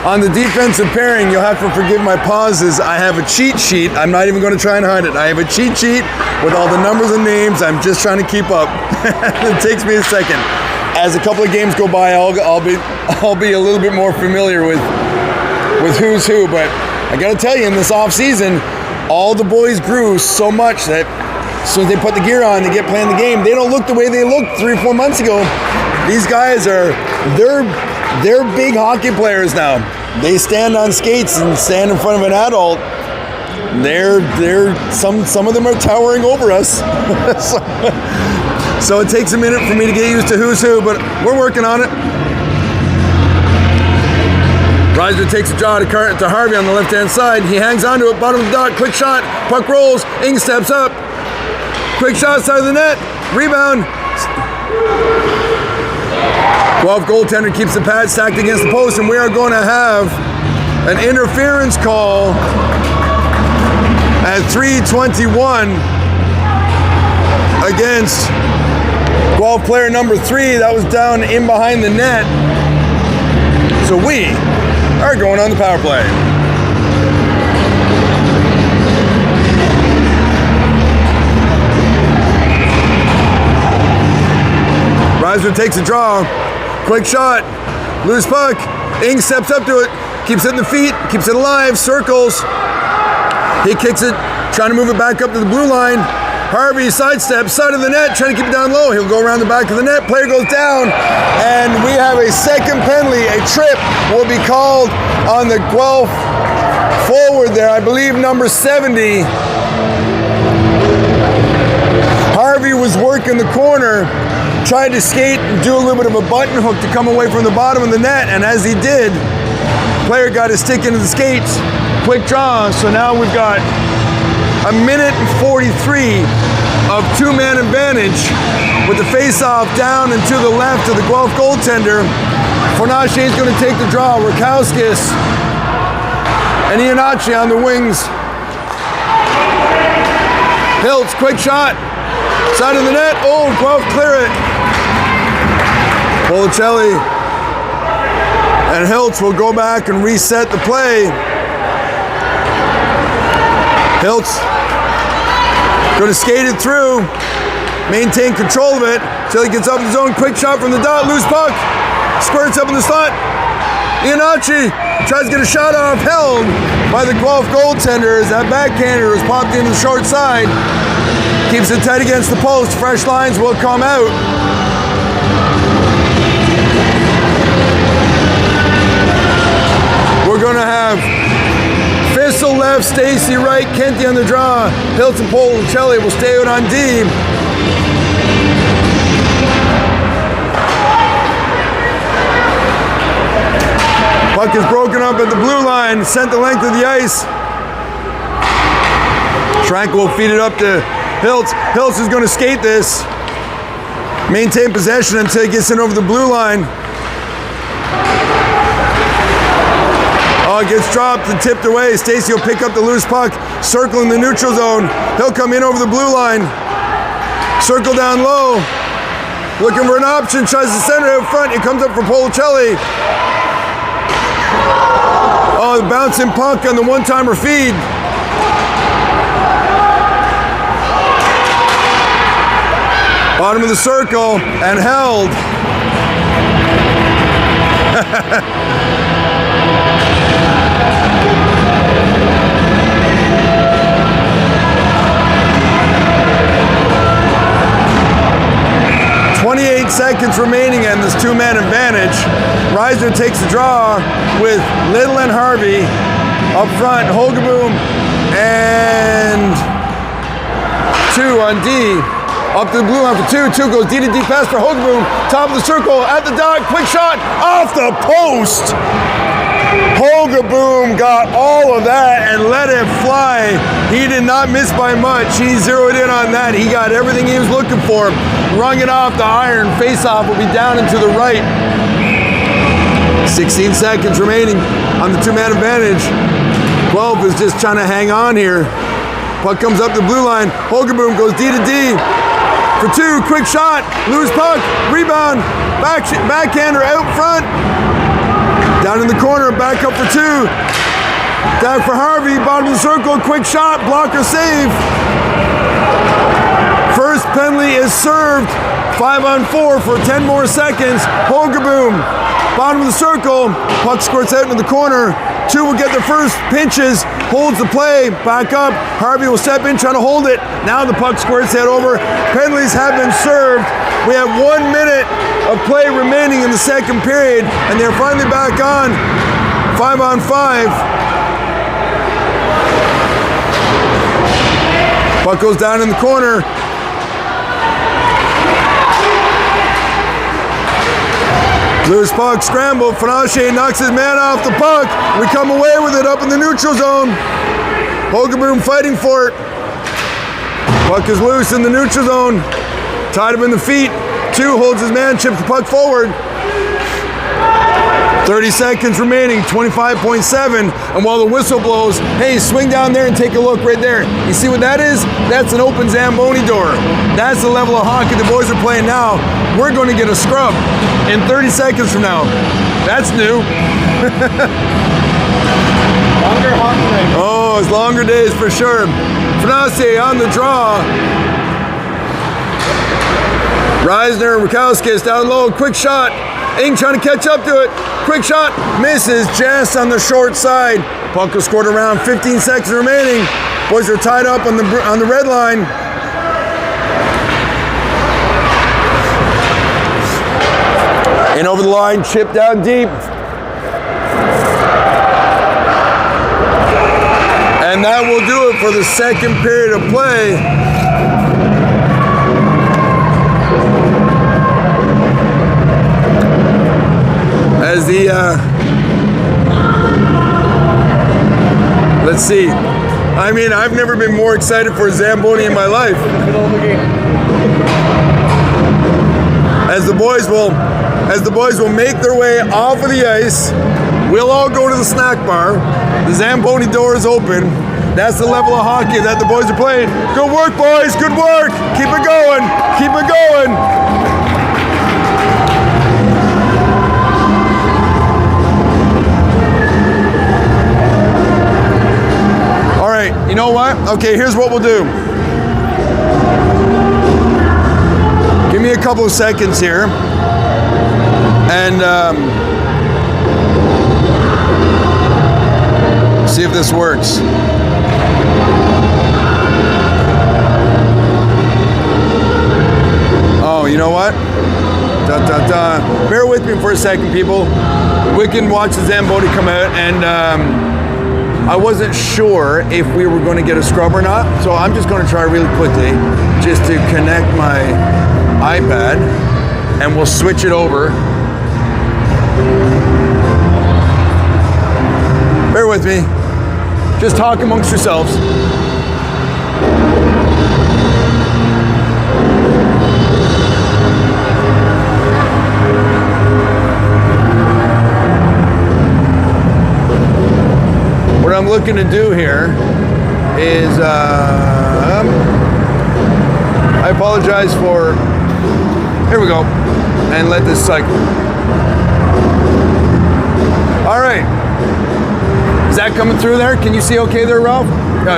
on the defensive pairing. You'll have to forgive my pauses. I have a cheat sheet. I'm not even going to try and hide it. I have a cheat sheet with all the numbers and names. I'm just trying to keep up. It takes me a second. As a couple of games go by, I'll be a little bit more familiar with who's who. But I got to tell you, in this off season, all the boys grew so much that as soon as they put the gear on, they get playing the game. They don't look the way they looked 3 or 4 months ago. These guys they're big hockey players now. They stand on skates and stand in front of an adult. Some of them are towering over us. So it takes a minute for me to get used to who's who, but we're working on it. Reiser takes a draw to Harvey on the left-hand side. He hangs onto it, bottom of the dot, quick shot, puck rolls, Ing steps up. Quick shot, side of the net, rebound. Guelph goaltender keeps the pad stacked against the post, and we are going to have an interference call at 3:21 against Guelph player number 3, that was down in behind the net. So we are going on the power play. Riser takes a draw. Quick shot. Loose puck. Ing steps up to it. Keeps it in the feet. Keeps it alive. Circles. He kicks it. Trying to move it back up to the blue line. Harvey sidesteps, side of the net, trying to keep it down low. He'll go around the back of the net. Player goes down, and we have a second penalty. A trip will be called on the Guelph forward there. I believe number 70. Harvey was working the corner, tried to skate and do a little bit of a button hook to come away from the bottom of the net, and as he did, player got his stick into the skates. Quick draw, so now we've got a minute and 43 of two-man advantage with the face-off down and to the left of the Guelph goaltender. Fornache is going to take the draw. Rakowskis and Iannacci on the wings. Hiltz, quick shot. Side of the net. Oh, Guelph clear it. Policelli and Hiltz will go back and reset the play. Hiltz going to skate it through, maintain control of it until he gets up in the zone. Quick shot from the dot, loose puck, squirts up in the slot. Iannacci tries to get a shot off, held by the Guelph goaltender as that backhander is popped into the short side. Keeps it tight against the post. Fresh lines will come out. We're going to have Fissel left, Stacy right, Kenty on the draw. Hilton, Policelli will stay out on D. Puck is broken up at the blue line, sent the length of the ice. Schrank will feed it up to Hiltz. Hiltz is going to skate this. Maintain possession until he gets in over the blue line. Oh, it gets dropped and tipped away. Stacy will pick up the loose puck, circling the neutral zone. He'll come in over the blue line. Circle down low. Looking for an option, tries to center it out front. It comes up for Policelli. Oh, the bouncing puck on the one-timer feed. Bottom of the circle and held. 28 seconds remaining in this two-man advantage. Riser takes the draw with Little and Harvey up front. Hogeboom and 2 on D. Up to the blue line for 2. 2 goes D to D pass for Hogeboom. Top of the circle at the dot. Quick shot off the post. Hogeboom got all of that and let it fly. He did not miss by much. He zeroed in on that. He got everything he was looking for. Rung it off the iron. Face-off will be down and to the right. 16 seconds remaining on the two-man advantage. Guelph is just trying to hang on here. Puck comes up the blue line. Hogeboom goes D to D. For 2, quick shot, loose puck, rebound, backhander out front. Down in the corner, back up for 2. Down for Harvey, bottom of the circle, quick shot, blocker save. First penalty is served, 5 on 4 for 10 more seconds. Hogeboom, bottom of the circle, puck squirts out into the corner. 2 will get the first pinches, holds the play, back up. Harvey will step in, try to hold it. Now the puck squirts head over. Penalties have been served. We have 1 minute of play remaining in the second period, and they're finally back on. 5 on 5. Puck goes down in the corner. Loose puck, scramble. Fornache knocks his man off the puck. We come away with it up in the neutral zone. Hogeboom fighting for it. Puck is loose in the neutral zone. Tied him in the feet. 2 holds his man, chips the puck forward. 30 seconds remaining, 25.7. And while the whistle blows, hey, swing down there and take a look right there. You see what that is? That's an open Zamboni door. That's the level of hockey the boys are playing now. We're going to get a scrub in 30 seconds from now. That's new. Longer hockey rink. Oh, it's longer days for sure. Fanase on the draw. Reisner, Rukowskis down low, quick shot. Ing trying to catch up to it. Quick shot, misses just on the short side. Puck was scored around 15 seconds remaining. Boys are tied up on the red line. And over the line, chip down deep. And that will do it for the second period of play. As the, let's see. I mean, I've never been more excited for a Zamboni in my life. As the boys will make their way off of the ice, we'll all go to the snack bar. The Zamboni door is open. That's the level of hockey that the boys are playing. Good work, boys. Good work. Keep it going. Keep it going. You know what? Okay, here's what we'll do. Give me a couple of seconds here. And see if this works. Oh, you know what? Bear with me for a second, people. We can watch the Zamboni come out, and I wasn't sure if we were going to get a scrub or not, so I'm just going to try really quickly just to connect my iPad, and we'll switch it over. Bear with me. Just talk amongst yourselves. What I'm looking to do here is, I apologize for, here we go, and let this cycle. All right, is that coming through there? Can you see okay there, Ralph?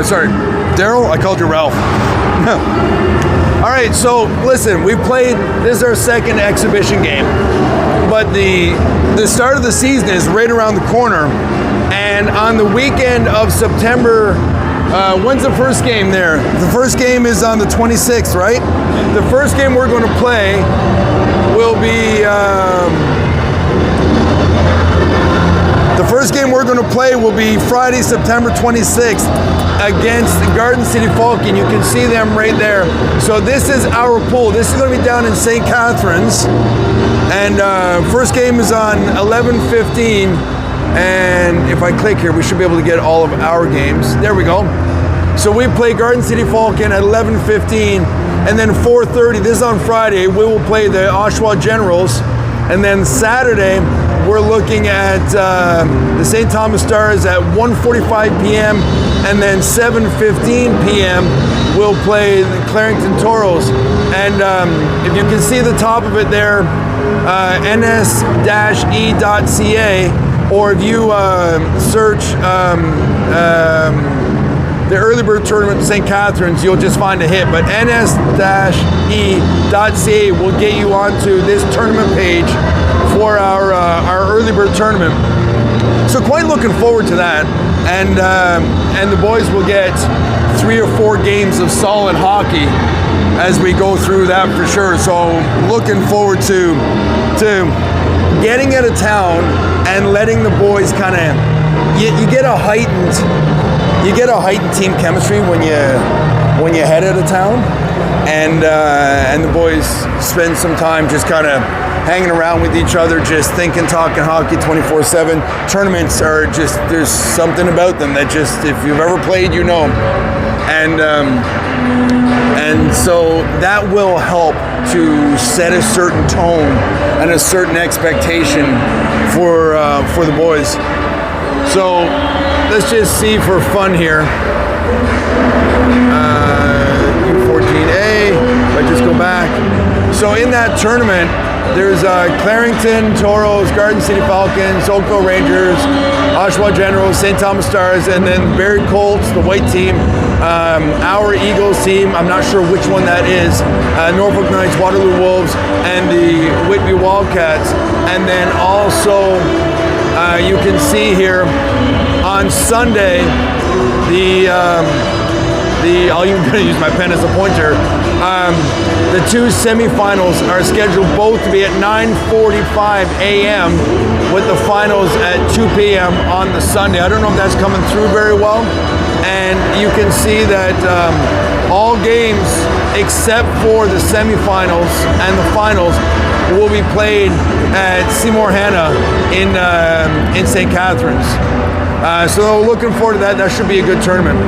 Sorry, Daryl, I called you Ralph. All right, so listen, we played, this is our second exhibition game, but the start of the season is right around the corner. And on the weekend of September, when's the first game there? The first game is on the 26th, right? The first game we're going to play will be, Friday, September 26th against Garden City Falcon. You can see them right there. So this is our pool. This is going to be down in St. Catharines. And first game is on 11:15. And if I click here, we should be able to get all of our games. There we go. So we play Garden City Falcon at 11:15, and then 4:30, this is on Friday, we will play the Oshawa Generals. And then Saturday, we're looking at the St. Thomas Stars at 1:45 p.m. And then 7:15 p.m. we'll play the Clarington Toros. And if you can see the top of it there, ns-e.ca, or if you search the Early Bird Tournament in St. Catharines, you'll just find a hit. But ns-e.ca will get you onto this tournament page for our Early Bird Tournament. So quite looking forward to that. And the boys will get 3 or 4 games of solid hockey as we go through that for sure. So looking forward to getting out of town and letting the boys kind of, you get a heightened team chemistry when you head out of town, and the boys spend some time just kind of hanging around with each other, just thinking, talking hockey 24/7. Tournaments are just, there's something about them that just, if you've ever played, you know. And And so that will help to set a certain tone and a certain expectation for the boys. So let's just see for fun here. U14A, let's just go back. So in that tournament, there's Clarington Toros, Garden City Falcons, Oakville Rangers, Oshawa Generals, St. Thomas Stars, and then Barrie Colts, the white team, our Eagles team, I'm not sure which one that is, Norfolk Knights, Waterloo Wolves, and the Whitby Wildcats. And then also, you can see here on Sunday, I'm even going to use my pen as a pointer. The two semifinals are scheduled both to be at 9:45 a.m. with the finals at 2 p.m. on the Sunday. I don't know if that's coming through very well. And you can see that all games except for the semifinals and the finals will be played at Seymour Hanna in St. Catharines. So looking forward to that. That should be a good tournament.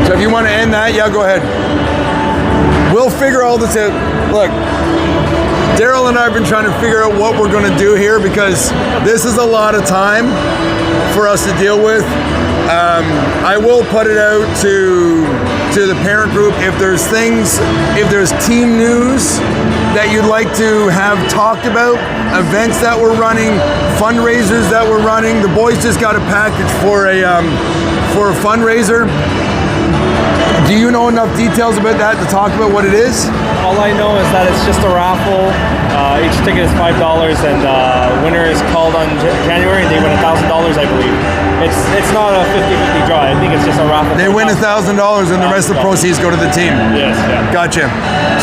So if you want to end that, yeah, go ahead. We'll figure all this out. Look, Daryl and I have been trying to figure out what we're going to do here because this is a lot of time for us to deal with. I will put it out to the parent group if there's team news that you'd like to have talked about, events that we're running, fundraisers that we're running. The boys just got a package for a fundraiser. Do you know enough details about that to talk about what it is? All I know is that it's just a raffle. Each ticket is $5, and winner is called on January, and they win $1,000, I believe. It's not a 50-50 draw. I think it's just a raffle. They win $1,000, and the rest of the proceeds go to the team. Yes, yeah. Gotcha.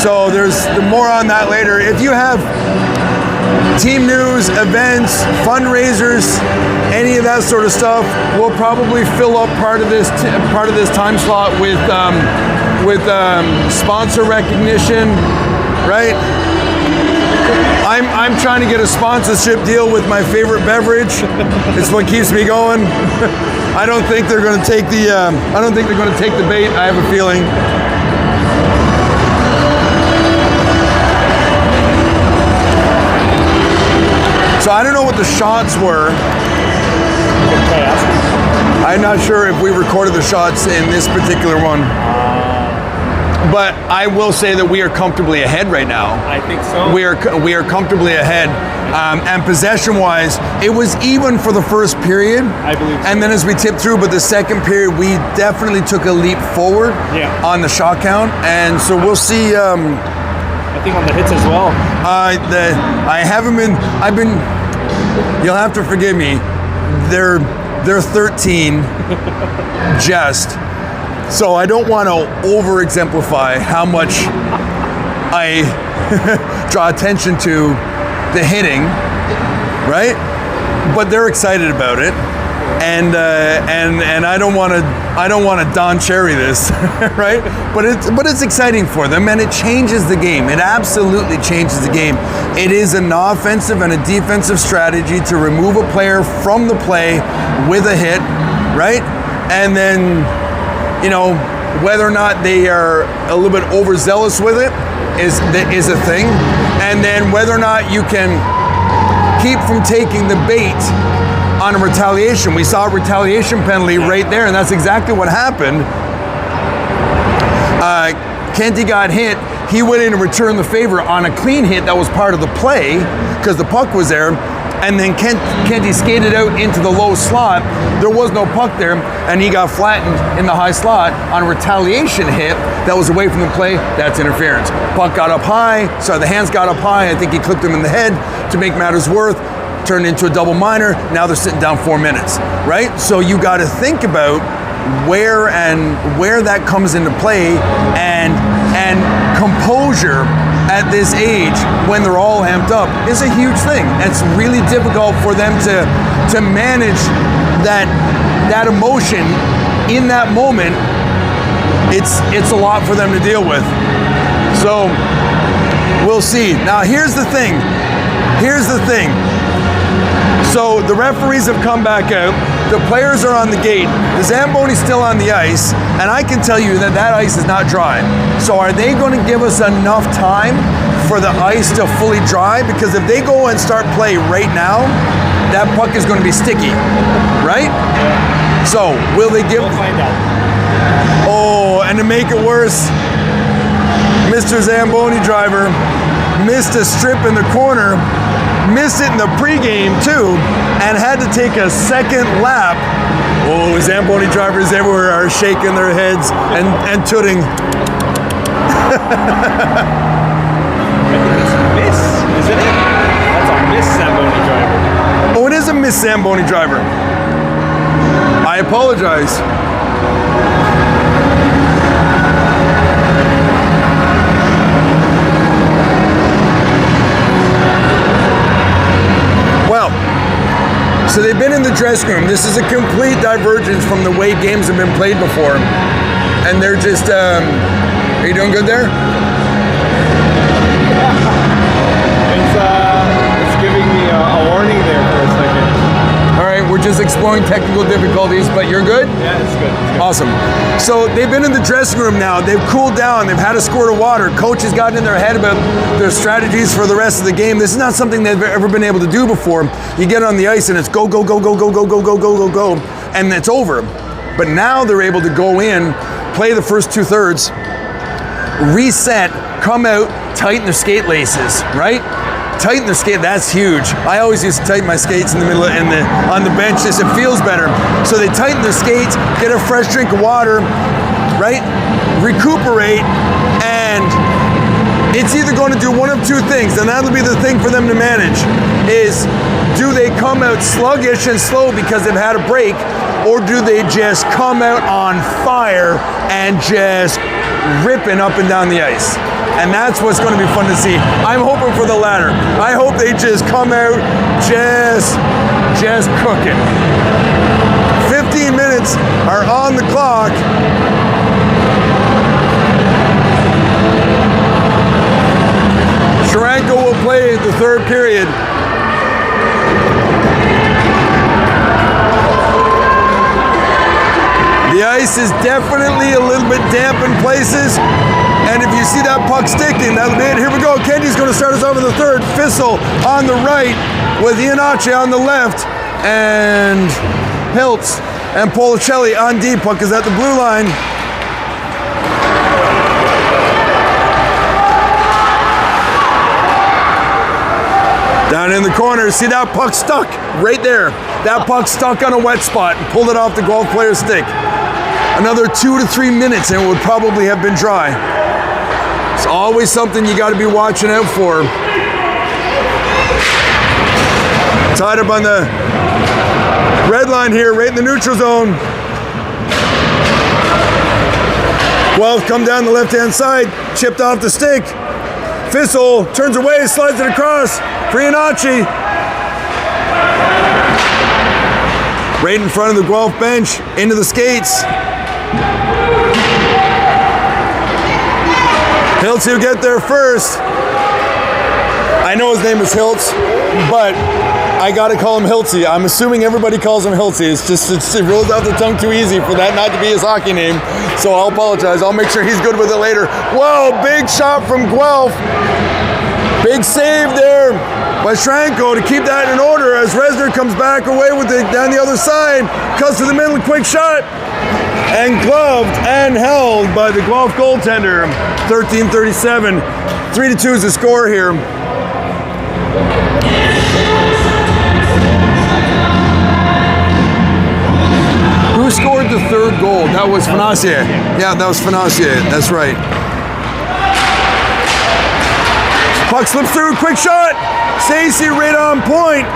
So there's more on that later. If you have team news, events, fundraisers, any of that sort of stuff, we'll probably fill up part of this time slot with sponsor recognition, right? I'm trying to get a sponsorship deal with my favorite beverage. It's what keeps me going. I don't think they're going to take the bait. I have a feeling. So I don't know what the shots were. I'm not sure if we recorded the shots in this particular one. But I will say that we are comfortably ahead right now. I think so. We are comfortably ahead. And possession-wise, it was even for the first period. I believe so. And then as we tipped through, but the second period, we definitely took a leap forward on the shot count. And so we'll see. I think on the hits as well. I haven't been. You'll have to forgive me. They're 13, just. So I don't want to over-exemplify how much I draw attention to the hitting, right? But they're excited about it, and I don't want to Don Cherry this, right? But it's exciting for them, and it changes the game. It absolutely changes the game. It is an offensive and a defensive strategy to remove a player from the play with a hit, right? And then, you know, whether or not they are a little bit overzealous with it is a thing. And then whether or not you can keep from taking the bait on a retaliation. We saw a retaliation penalty right there, and that's exactly what happened. Kenty got hit. He went in and returned the favor on a clean hit that was part of the play because the puck was there. And then Kenty skated out into the low slot. There was no puck there, and he got flattened in the high slot on a retaliation hit that was away from the play. That's interference. Puck got up high, so the hands got up high. I think he clipped him in the head to make matters worse. Turned into a double minor. Now they're sitting down 4 minutes, right? So you got to think about where that comes into play, and composure at this age, when they're all amped up, is a huge thing. It's really difficult for them to manage that emotion in that moment. It's a lot for them to deal with. So we'll see. Now here's the thing. So the referees have come back out. The players are on the gate. The Zamboni's still on the ice, and I can tell you that ice is not dry. So are they going to give us enough time for the ice to fully dry? Because if they go and start play right now, that puck is going to be sticky, right? So will they give? We'll find out. Oh, and to make it worse, Mr. Zamboni driver missed a strip in the corner, missed it in the pregame too, and had to take a second lap. Oh, Zamboni drivers everywhere are shaking their heads and tooting. I think it's a miss, isn't it? That's a miss Zamboni driver. Oh, it is a miss Zamboni driver. I apologize. Well, so they've been in the dressing room. This is a complete divergence from the way games have been played before. And they're just, are you doing good there? It's giving me a warning there for a second. All right, we're just exploring technical difficulties, but you're good? Yeah, it's good. Awesome. So they've been in the dressing room now. They've cooled down. They've had a squirt of water. Coach has gotten in their head about their strategies for the rest of the game. This is not something they've ever been able to do before. You get on the ice and it's go, go, go, go, go, go, go, go, go, go, go, and it's over. But now they're able to go in, play the first 2/3, reset, come out, tighten their skate laces, right? Tighten their skate, that's huge. I always used to tighten my skates in the middle on the bench, just it feels better. So they tighten their skates, get a fresh drink of water, right? Recuperate, and it's either going to do one of two things, and that'll be the thing for them to manage, is do they come out sluggish and slow because they've had a break, or do they just come out on fire and just ripping up and down the ice? And that's what's going to be fun to see. I'm hoping for the latter. I hope they just come out just cooking. 15 minutes are on the clock. Sharanko will play the third period. The ice is definitely a little bit damp in places. And if you see that puck sticking, that'll be it. Here we go. Kenny's going to start us off in the third. Fissel on the right with Iannace on the left. And Hiltz and Policelli on D. Puck is at the blue line. Down in the corner, see that puck stuck right there. That puck stuck on a wet spot and pulled it off the Guelph player's stick. Another 2 to 3 minutes and it would probably have been dry. It's always something you got to be watching out for. Tied up on the red line here, right in the neutral zone. Guelph come down the left-hand side, chipped off the stick. Fissel turns away, slides it across for Iannace. Right in front of the Guelph bench, into the skates. Hiltz will get there first. I know his name is Hiltz, but I gotta call him Hiltzy. I'm assuming everybody calls him Hiltzy. It rolls off the tongue too easy for that not to be his hockey name. So I'll apologize. I'll make sure he's good with it later. Whoa, big shot from Guelph. Big save there by Sharanko to keep that in order as Resner comes back away with it down the other side. Cuts to the middle, quick shot. And gloved and held by the Guelph goaltender. 13:37. 3-2 is the score here. Who scored the third goal? That was Financier. Yeah, that was Financier. That's right. Puck slips through, quick shot. Stacey right on point.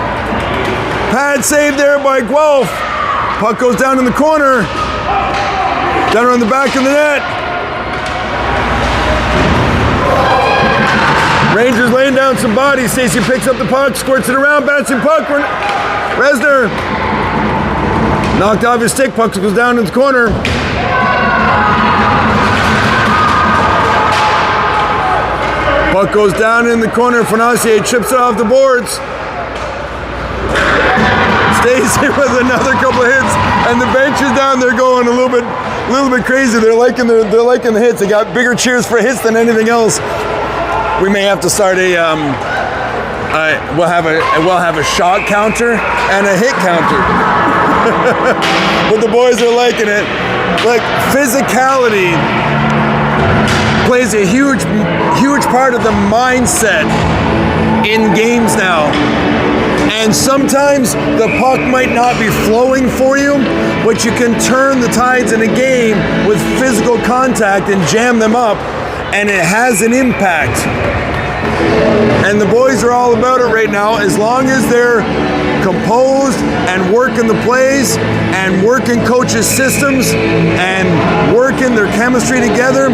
Pad save there by Guelph. Puck goes down in the corner. Down around the back of the net. Rangers laying down some bodies. Stacey picks up the puck, squirts it around, bouncing puck. Resner knocked off his stick. Puck goes down in the corner. Puck goes down in the corner. Fonacier chips it off the boards. Stacey with another couple of hits, and the bench is down there going a little bit crazy. They're liking the hits. They got bigger cheers for hits than anything else. We may have to start we'll have a shot counter and a hit counter. But the boys are liking it. Like, physicality plays a huge part of the mindset in games now. And sometimes the puck might not be flowing for you, but you can turn the tides in a game with physical contact and jam them up, and it has an impact. And the boys are all about it right now. As long as they're composed and working the plays and working coaches' systems and working their chemistry together,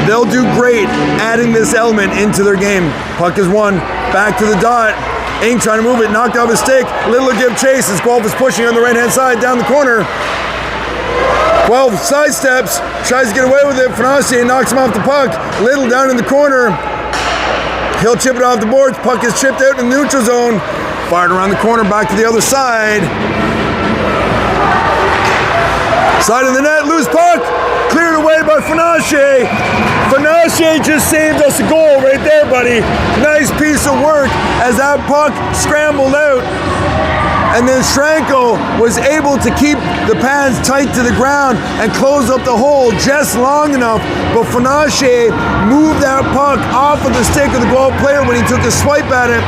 they'll do great adding this element into their game. Puck is won, back to the dot. Ing trying to move it, knocked off his stick. Little to give chase as Guelph is pushing on the right-hand side down the corner. Guelph sidesteps, tries to get away with it. Fonacier knocks him off the puck. Little down in the corner. He'll chip it off the boards. Puck is chipped out in the neutral zone. Fired around the corner, back to the other side. Side of the net, loose puck. Cleared away by Fonacier. Fonacier just saved us a goal right there, buddy. Nice piece of work as that puck scrambled out. And then Schranko was able to keep the pads tight to the ground and close up the hole just long enough. But Fonacier moved that puck off of the stick of the Guelph player when he took a swipe at it.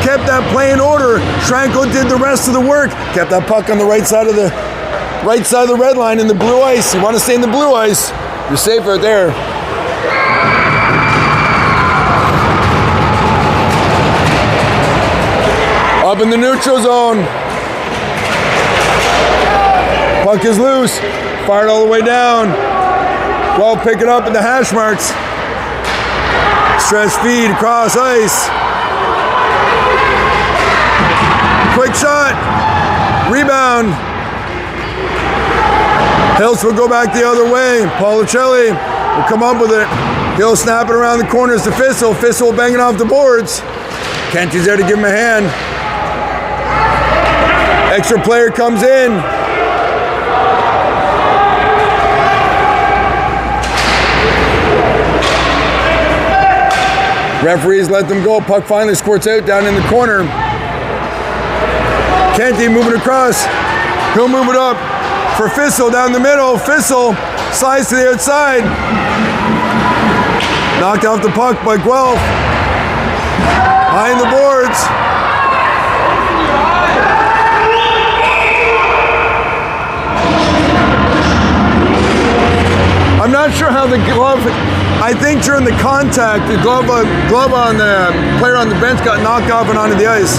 Kept that play in order. Schranko did the rest of the work. Kept that puck on the right side of the red line in the blue ice. You want to stay in the blue ice, you're safe right there. Up in the neutral zone. Puck is loose. Fired all the way down. Well, pick it up at the hash marks. Stretch feed across ice. Quick shot. Rebound. Hills will go back the other way. Policelli will come up with it. He'll snap it around the corners to Fissel. Fissel banging off the boards. Kenty's there to give him a hand. Extra player comes in. Referees let them go. Puck finally squirts out down in the corner. Kenty moving across. He'll move it up for Fissel down the middle. Fissel slides to the outside. Knocked off the puck by Guelph. Behind the boards. I'm not sure how the glove, I think during the contact, the glove on the player on the bench got knocked off and onto the ice.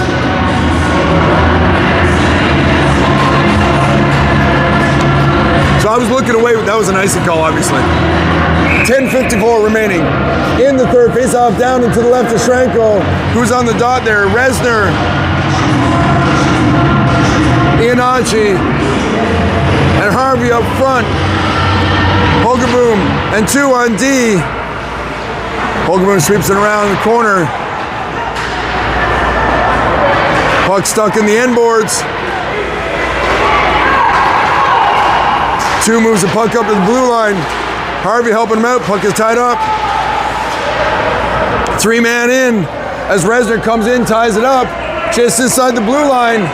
So I was looking away, but that was an icing call, obviously. 10:54 remaining. In the third, face-off down and to the left of Schranko, who's on the dot there. Resner, Iannacci, and Harvey up front. Hogaboom and two on D. Hogaboom sweeps it around the corner. Puck stuck in the end boards. Two moves the puck up to the blue line. Harvey helping him out. Puck is tied up. Three-man in as Resner comes in, ties it up just inside the blue line.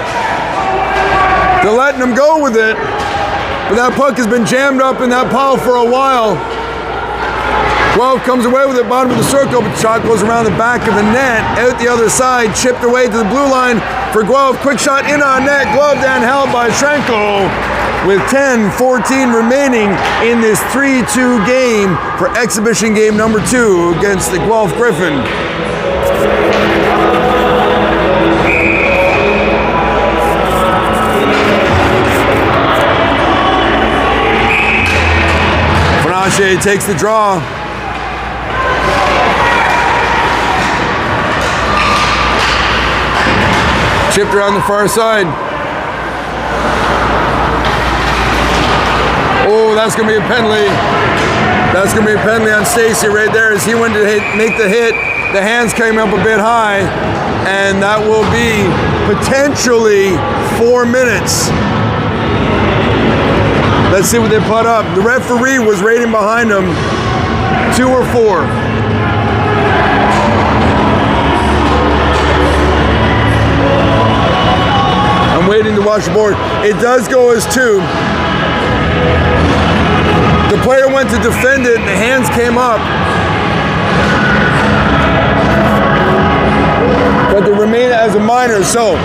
They're letting him go with it. But that puck has been jammed up in that pile for a while. Guelph comes away with it, bottom of the circle, but the shot goes around the back of the net, out the other side, chipped away to the blue line for Guelph. Quick shot in on net, gloved and held by Schranko with 10:14 remaining in this 3-2 game for exhibition game number 2 against the Guelph Gryphon. Fonacier takes the draw. Chipped around the far side. Oh, that's going to be a penalty. That's going to be a penalty on Stacy right there as he went to make the hit. The hands came up a bit high, and that will be potentially 4 minutes. Let's see what they put up. The referee was rating behind him 2 or 4. I'm waiting to watch the board. It does go as 2. The player went to defend it, and the hands came up. But they remain as a minor, so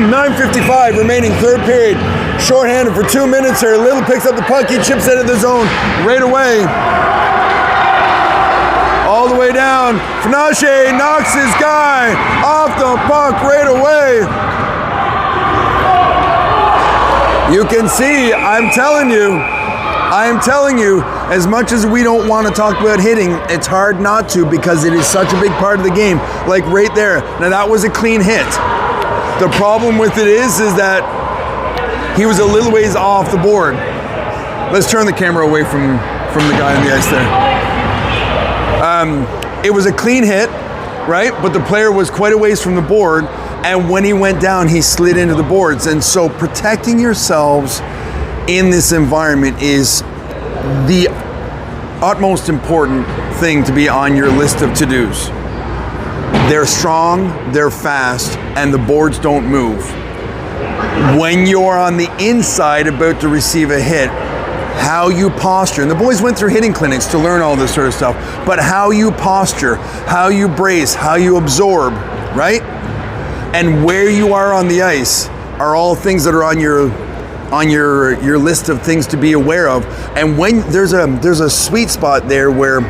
9:55 remaining, third period. Shorthanded for 2 minutes here. Little picks up the puck, he chips into the zone right away. All the way down. Fanache knocks his guy off the puck right away. You can see, I'm telling you, as much as we don't want to talk about hitting, it's hard not to because it is such a big part of the game. Like right there. Now that was a clean hit. The problem with it is that he was a little ways off the board. Let's turn the camera away from the guy on the ice there. It was a clean hit, right? But the player was quite a ways from the board, and when he went down, he slid into the boards. And so protecting yourselves in this environment is the utmost important thing to be on your list of to-dos. They're strong, they're fast, and the boards don't move. When you're on the inside about to receive a hit, how you posture, and the boys went through hitting clinics to learn all this sort of stuff, but how you posture, how you brace, how you absorb, right? And where you are on the ice are all things that are on your list of things to be aware of. And when there's a sweet spot there where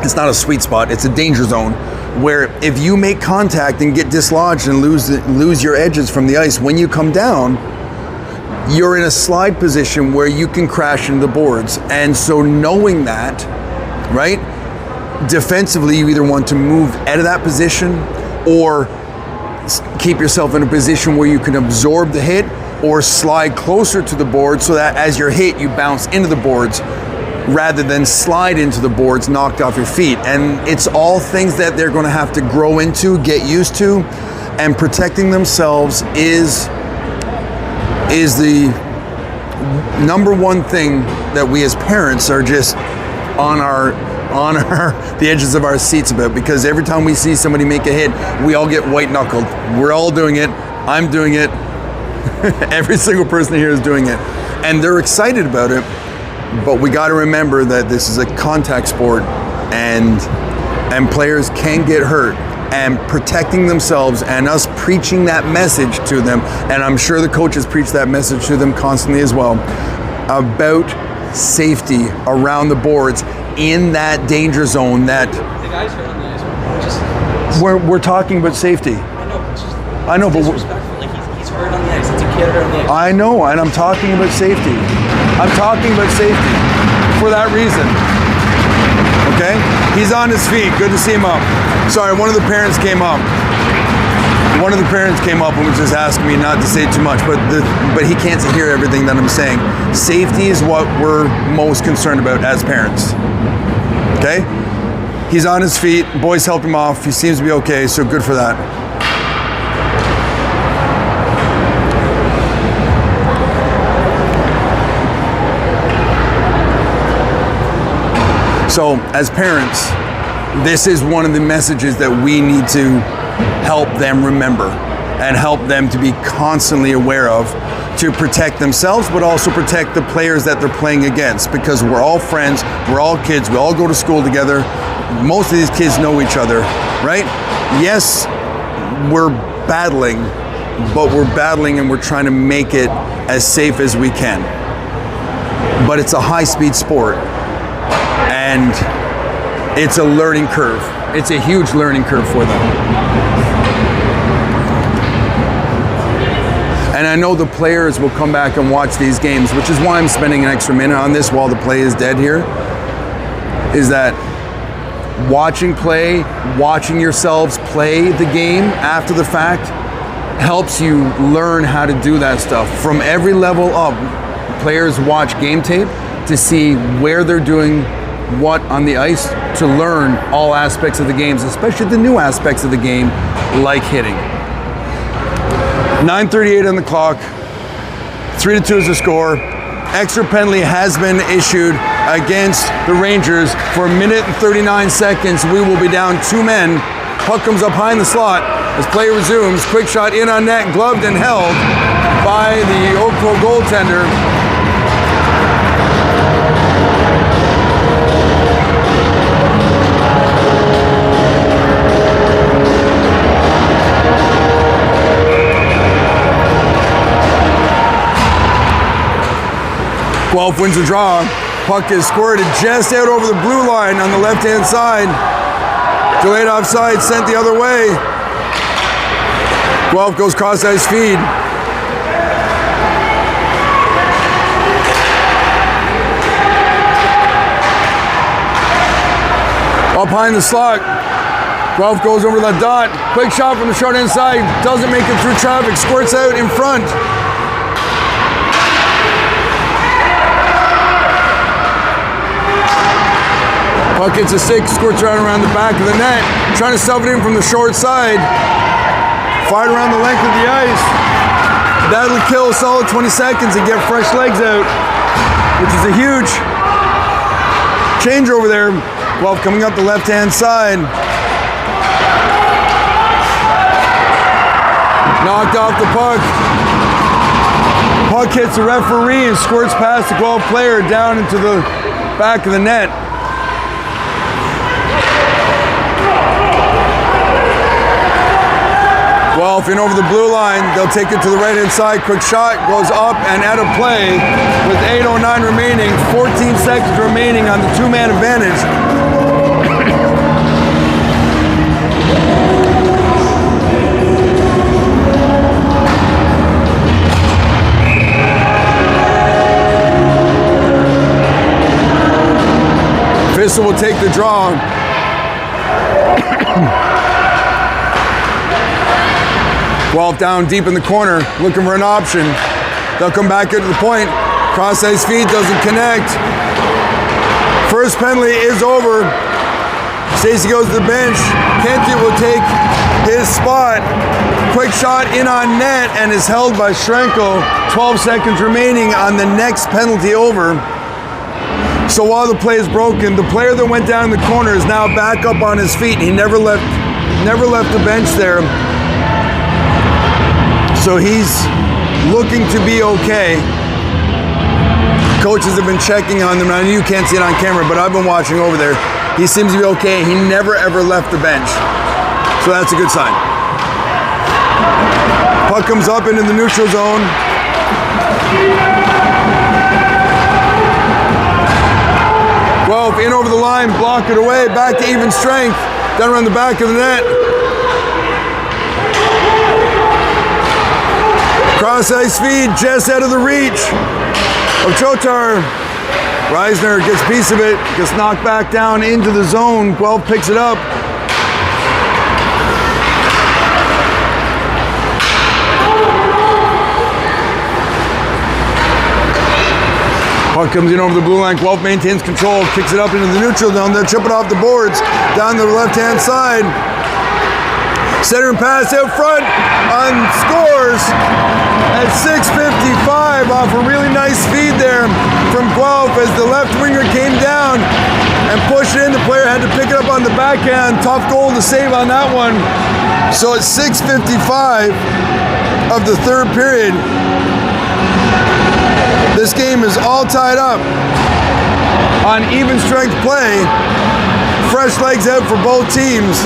it's not a sweet spot, it's a danger zone, where if you make contact and get dislodged and lose your edges from the ice, when you come down, you're in a slide position where you can crash into the boards. And so knowing that, right, defensively you either want to move out of that position or keep yourself in a position where you can absorb the hit or slide closer to the board so that as you're hit, you bounce into the boards rather than slide into the boards knocked off your feet. And it's all things that they're going to have to grow into, get used to, and protecting themselves is the number one thing that we as parents are just on the edges of our seats about, because every time we see somebody make a hit, we all get white knuckled. We're all doing it. I'm doing it. Every single person here is doing it. And they're excited about it, but we got to remember that this is a contact sport and players can get hurt. And protecting themselves and us preaching that message to them, and I'm sure the coaches preach that message to them constantly as well, about safety around the boards in that danger zone. That the guys are on the ice. we're talking about safety. I know, but disrespectful. Like he's hurt on the ice. It's a kid hurt on the ice. I know, and I'm talking about safety. I'm talking about safety for that reason. Okay, he's on his feet. Good to see him up. Sorry, one of the parents came up. One of the parents came up and was just asking me not to say too much, but he can't hear everything that I'm saying. Safety is what we're most concerned about as parents. Okay, he's on his feet. Boys helped him off. He seems to be okay, so good for that. So, as parents, this is one of the messages that we need to help them remember and help them to be constantly aware of to protect themselves, but also protect the players that they're playing against, because we're all friends, we're all kids, we all go to school together. Most of these kids know each other, right? Yes, we're battling, but we're battling and we're trying to make it as safe as we can. But it's a high-speed sport. And it's a learning curve. It's a huge learning curve for them. And I know the players will come back and watch these games, which is why I'm spending an extra minute on this while the play is dead here, is that watching yourselves play the game after the fact helps you learn how to do that stuff. From every level up, players watch game tape to see where they're doing what on the ice to learn all aspects of the games, especially the new aspects of the game, like hitting. 9:38 on the clock, 3-2 is the score. Extra penalty has been issued against the Rangers for 1 minute and 39 seconds. We will be down 2 men. Puck comes up behind the slot as play resumes. Quick shot in on net, gloved and held by the Oakville goaltender. Guelph wins the draw. Puck is squirted just out over the blue line on the left-hand side. Delayed offside, sent the other way. Guelph goes cross-ice feed. Up behind the slot. Guelph goes over the dot. Quick shot from the short inside. Doesn't make it through traffic. Squirts out in front. Puck hits a stick, squirts around the back of the net. Trying to stuff it in from the short side. Fired around the length of the ice. That'll kill a solid 20 seconds and get fresh legs out, which is a huge change over there. Guelph coming up the left-hand side. Knocked off the puck. Puck hits the referee and squirts past the Guelph player down into the back of the net. Guelph in over the blue line. They'll take it to the right-hand side. Quick shot goes up and out of play with 8:09 remaining. 14 seconds remaining on the two-man advantage. Fissel will take the draw. Guelph down deep in the corner, looking for an option. They'll come back into the point. Cross-ice feed doesn't connect. First penalty is over. Stacey goes to the bench. Kenty will take his spot. Quick shot in on net and is held by Schrenkel. 12 seconds remaining on the next penalty over. So while the play is broken, the player that went down in the corner is now back up on his feet. He never left the bench there. So he's looking to be okay. Coaches have been checking on him. I know you can't see it on camera, but I've been watching over there. He seems to be okay. He never ever left the bench. So that's a good sign. Puck comes up into the neutral zone. Guelph in over the line, block it away, back to even strength, down around the back of the net. Cross-ice feed just out of the reach of Chotar. Reisner gets a piece of it, gets knocked back down into the zone. Guelph picks it up. Puck comes in over the blue line. Guelph maintains control, kicks it up into the neutral zone. They'll chip it off the boards down the left-hand side. Center and pass out front on scores at 6:55 off a really nice feed there from Guelph as the left winger came down and pushed it in. The player had to pick it up on the backhand. Tough goal to save on that one. So at 6:55 of the third period, this game is all tied up on even strength play. Fresh legs out for both teams.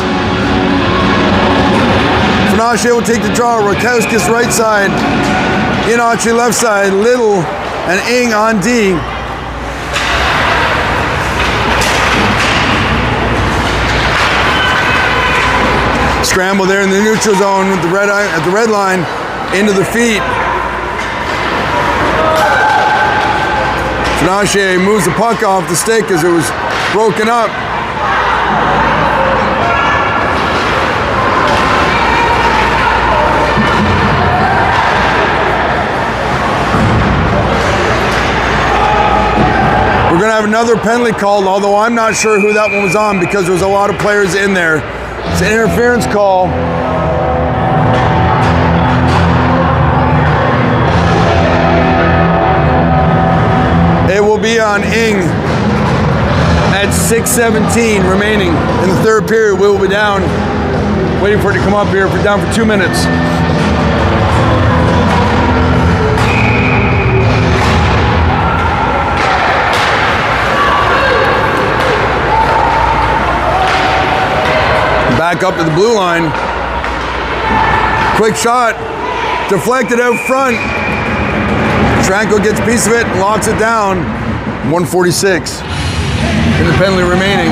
Fanache will take the draw. Rakowskis right side. Inachi left side. Little and Ing on D. Scramble there in the neutral zone with the at the red line into the feet. Fanache moves the puck off the stick as it was broken up. to have another penalty called, although I'm not sure who that one was on because there was a lot of players in there. It's an interference call. It will be on Ing at 6:17 remaining in the third period. We will be down, waiting for it to come up here, down for 2 minutes. Back up to the blue line. Quick shot, deflected out front. Franco gets a piece of it and locks it down. 1:46 in the penalty remaining.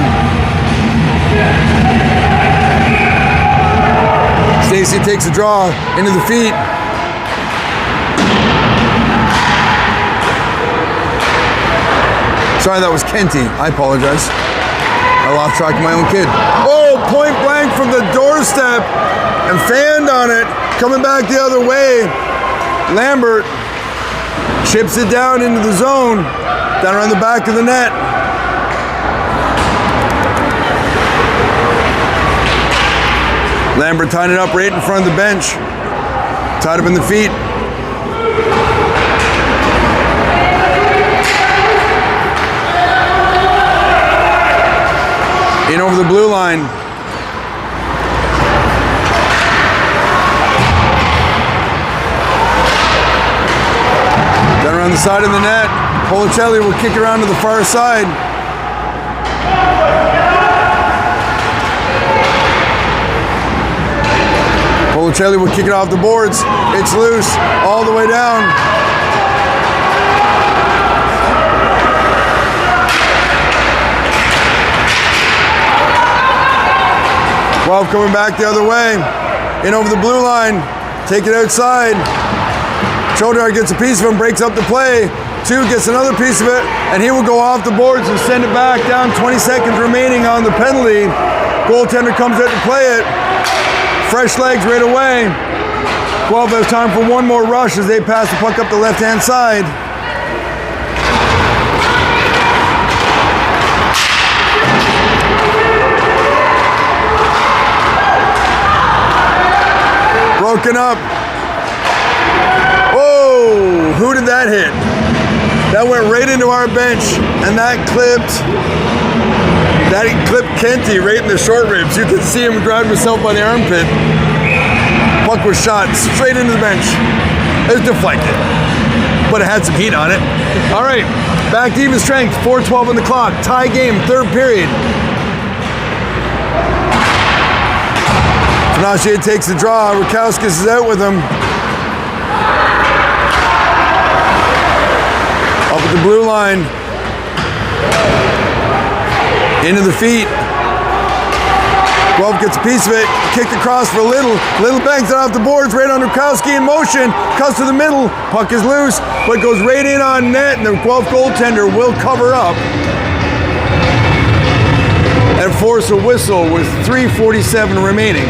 Stacy takes a draw into the feet. Sorry, that was Kenty. I apologize. I lost track of my own kid. Oh, point blank from the doorstep and fanned on it. Coming back the other way. Lambert chips it down into the zone, down around the back of the net. Lambert tied it up right in front of the bench. Tied up in the feet. In over the blue line. Down around the side of the net. Policelli will kick around to the far side. Policelli will kick it off the boards. It's loose all the way down. Guelph coming back the other way. In over the blue line. Take it outside. Chodar gets a piece of him, breaks up the play. 2 gets another piece of it, and he will go off the boards and send it back down. 20 seconds remaining on the penalty. Goaltender comes out to play it. Fresh legs right away. Guelph has time for one more rush as they pass the puck up the left-hand side. Broken up. Whoa, who did that hit? That went right into our bench, and that clipped Kenty right in the short ribs. You could see him grab himself by the armpit. Puck was shot straight into the bench. It was deflected, but it had some heat on it. All right, back to even strength, 4:12 on the clock. Tie game, third period. Fenacier takes the draw. Rukowskis is out with him. Up at the blue line. Into the feet. Guelph gets a piece of it. Kicked across for Little. Little bangs it off the boards right on Rukowski in motion. Cuts to the middle. Puck is loose, but goes right in on net, and the Guelph goaltender will cover up and force a whistle with 3:47 remaining.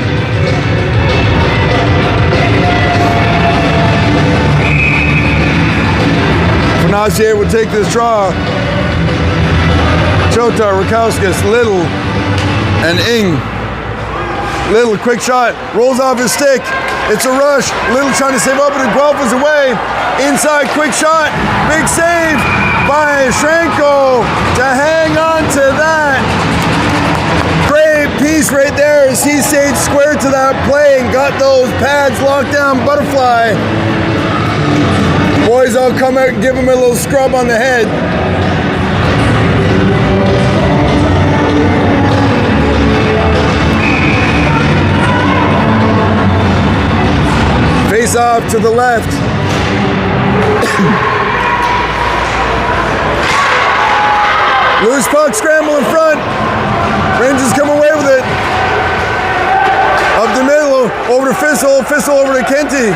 Fenacier will take this draw. Chotar, Rukowskis, Little, and Ing. Little, quick shot, rolls off his stick. It's a rush. Little trying to save up, and Guelph is away. Inside, quick shot, big save by Shranko to hang on to that. Great piece right there as he stayed square to that play and got those pads locked down. Butterfly. Boys, I'll come out and give him a little scrub on the head. Face off to the left. Loose puck, scramble in front. Rangers come away with it. Up the middle, over to Fissel. Fissel over to Kenty.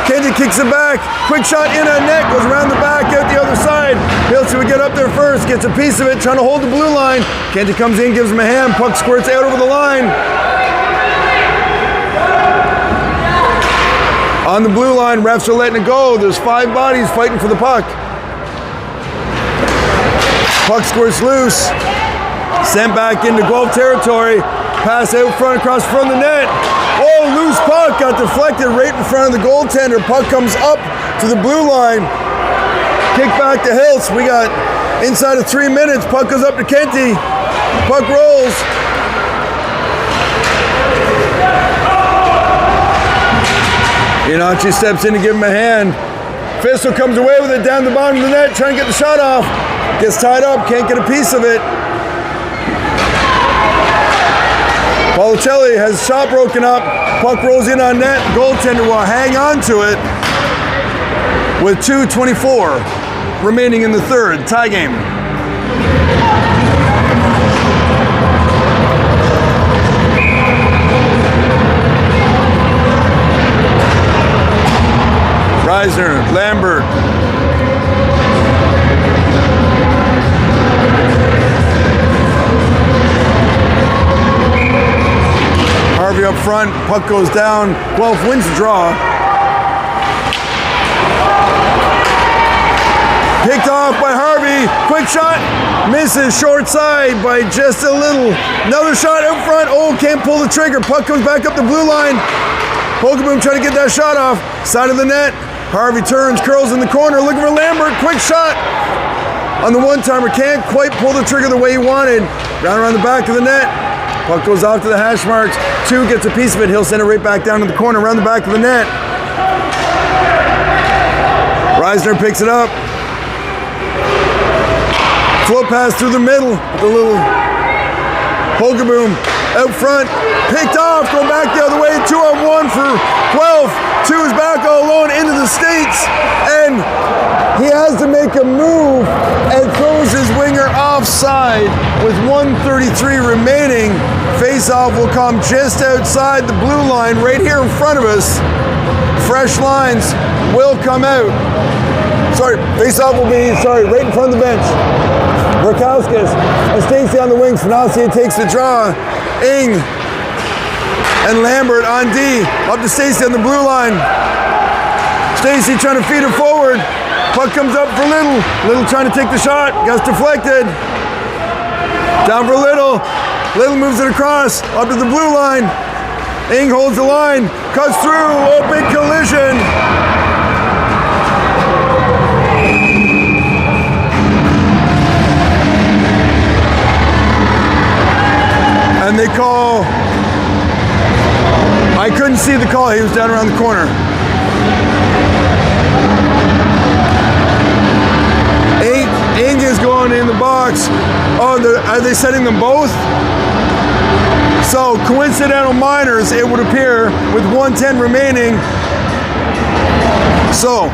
Kenty kicks it back. Quick shot in on net, goes around the back, out the other side. Hilton would get up there first, gets a piece of it, trying to hold the blue line. Kenty comes in, gives him a hand. Puck squirts out over the line. On the blue line, refs are letting it go. There's 5 bodies fighting for the puck. Puck squirts loose. Sent back into Guelph territory. Pass out front across front of the net. Oh, loose puck got deflected right in front of the goaltender. Puck comes up to the blue line. Kick back to Hiltz. We got inside of 3 minutes. Puck goes up to Kenty. Puck rolls. Inachi steps in to give him a hand. Fissel comes away with it down the bottom of the net, trying to get the shot off. Gets tied up, can't get a piece of it. Policelli has his shot broken up. Puck rolls in on net. Goaltender will hang on to it with 2:24 remaining in the third. Tie game. Reisner, Lambert. Harvey up front, puck goes down. Guelph wins the draw. Picked off by Harvey. Quick shot. Misses short side by just a little. Another shot out front. Oh, can't pull the trigger. Puck comes back up the blue line. Pokeboom trying to get that shot off. Side of the net. Harvey turns, curls in the corner, looking for Lambert. Quick shot on the one-timer. Can't quite pull the trigger the way he wanted. Round around the back of the net. Puck goes off to the hash marks. 2 gets a piece of it. He'll send it right back down to the corner, around the back of the net. Reisner picks it up. Flow pass through the middle. The little Pokeboom out front. Picked off, go back the other way. 2-on-1 for Guelph. 2 is back all alone into the States. And he has to make a move and throws his winger offside with 1:33 remaining. Face-off will come just outside the blue line right here in front of us. Fresh lines will come out. Sorry, face-off will be, right in front of the bench. Rakowskis and Stacey on the wings. Fanassia takes the draw. Ing and Lambert on D. Up to Stacey on the blue line. Stacey trying to feed it forward. Puck comes up for Little. Little trying to take the shot. Gets deflected. Down for Little. Little moves it across. Up to the blue line. Ing holds the line. Cuts through. Oh, big collision. And they call, I couldn't see the call, he was down around the corner. Ing is going in the box. Oh, are they setting them both? So, coincidental minors, it would appear, with 1:10 remaining. So,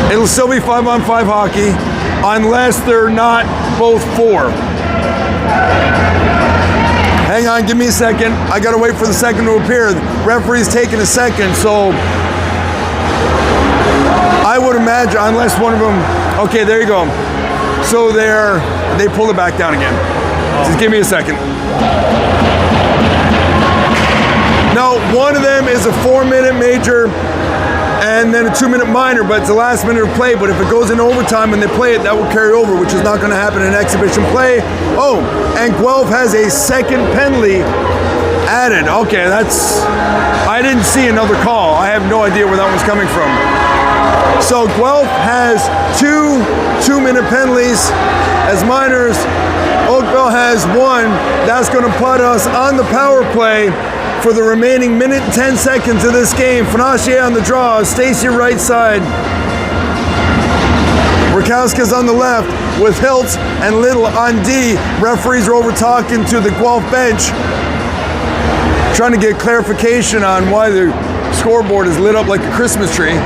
it'll still be 5-on-5 hockey, unless they're not both 4. Hang on, give me a second. I gotta wait for the second to appear. The referee's taking a second, so I would imagine, unless one of them, okay, there you go. So they pull it back down again. Just give me a second. No, one of them is a 4-minute major and then a 2-minute minor, but it's the last minute of play. But if it goes into overtime and they play it, that will carry over, which is not going to happen in exhibition play. Oh, and Guelph has a second penalty added. Okay, I didn't see another call. I have no idea where that one's coming from. So Guelph has 2 2-minute penalties as minors. Oakville has 1. That's going to put us on the power play for the remaining minute and 10 seconds of this game. Fanassia on the draw, Stacey right side. Rakowski's on the left with Hiltz and Little on D. Referees are over talking to the Guelph bench, trying to get clarification on why the scoreboard is lit up like a Christmas tree.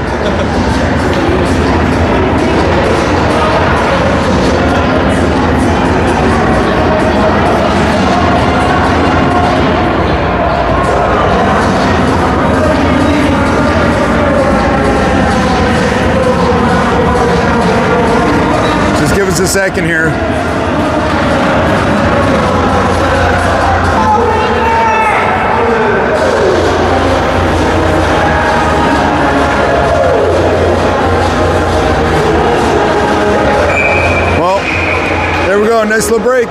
Give us a second here. Well, nice little break.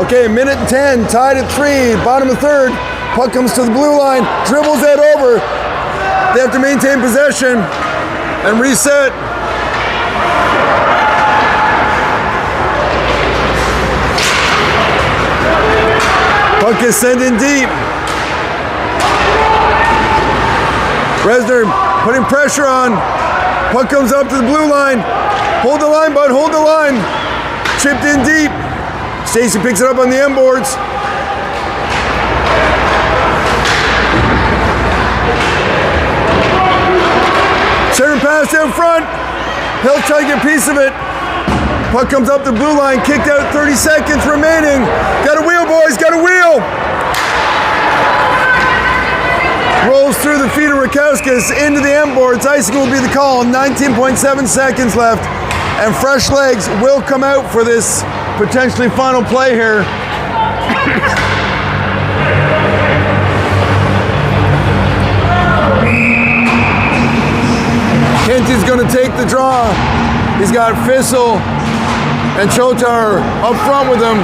Okay, minute and 10, tied at 3, bottom of third. Puck comes to the blue line, dribbles that over. They have to maintain possession and reset. Puck is sent in deep. Resner putting pressure on. Puck comes up to the blue line. Hold the line, bud, hold the line. Chipped in deep. Stacy picks it up on the end boards. Center pass down front. He'll try to get a piece of it. Puck comes up the blue line, kicked out, 30 seconds remaining. Got a wheel, boys, got a wheel. Rolls through the feet of Rakowskis into the end boards. Icing will be the call. 19.7 seconds left. And fresh legs will come out for this potentially final play here. Kenty's going to take the draw. He's got Fissel and Chotar up front with him.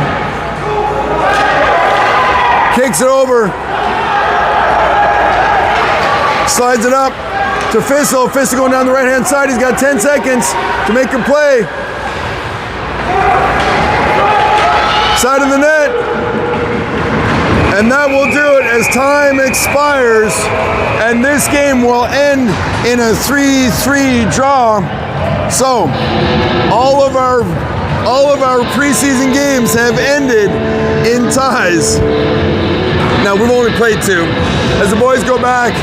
Kicks it over. Slides it up to Fissel. Fissel going down the right-hand side. He's got 10 seconds to make a play. Side of the net. And that will do it as time expires. And this game will end in a 3-3 draw. So, all of our preseason games have ended in ties. Now, we've only played 2. As the boys go back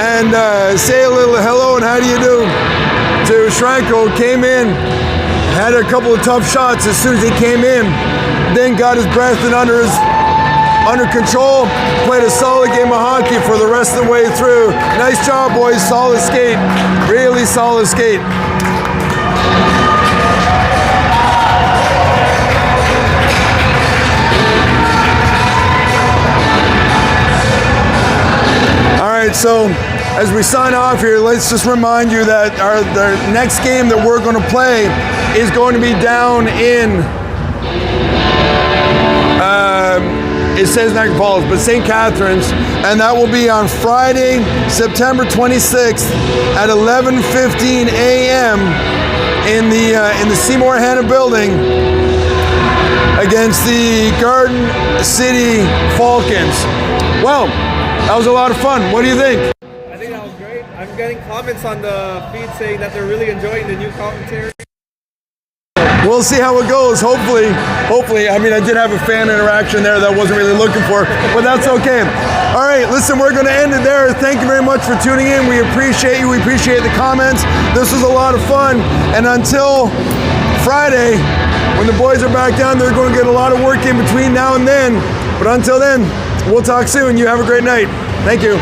and say a little hello and how do you do to Schranko, came in, had a couple of tough shots as soon as he came in, then got his breath and under control, played a solid game of hockey for the rest of the way through. Nice job, boys. Solid skate. Really solid skate. All right, so as we sign off here, let's just remind you that the next game that we're going to play is going to be down in it says Niagara Falls, but St. Catharines, and that will be on Friday, September 26th at 11:15 a.m. in the Seymour Hanna building against the Garden City Falcons. Well, that was a lot of fun. What do you think? I think that was great. I'm getting comments on the feed saying that they're really enjoying the new commentary. We'll see how it goes. Hopefully, I mean, I did have a fan interaction there that I wasn't really looking for, but that's okay. All right, listen, we're going to end it there. Thank you very much for tuning in. We appreciate you. We appreciate the comments. This was a lot of fun. And until Friday, when the boys are back down, they're going to get a lot of work in between now and then. But until then, we'll talk soon. You have a great night. Thank you.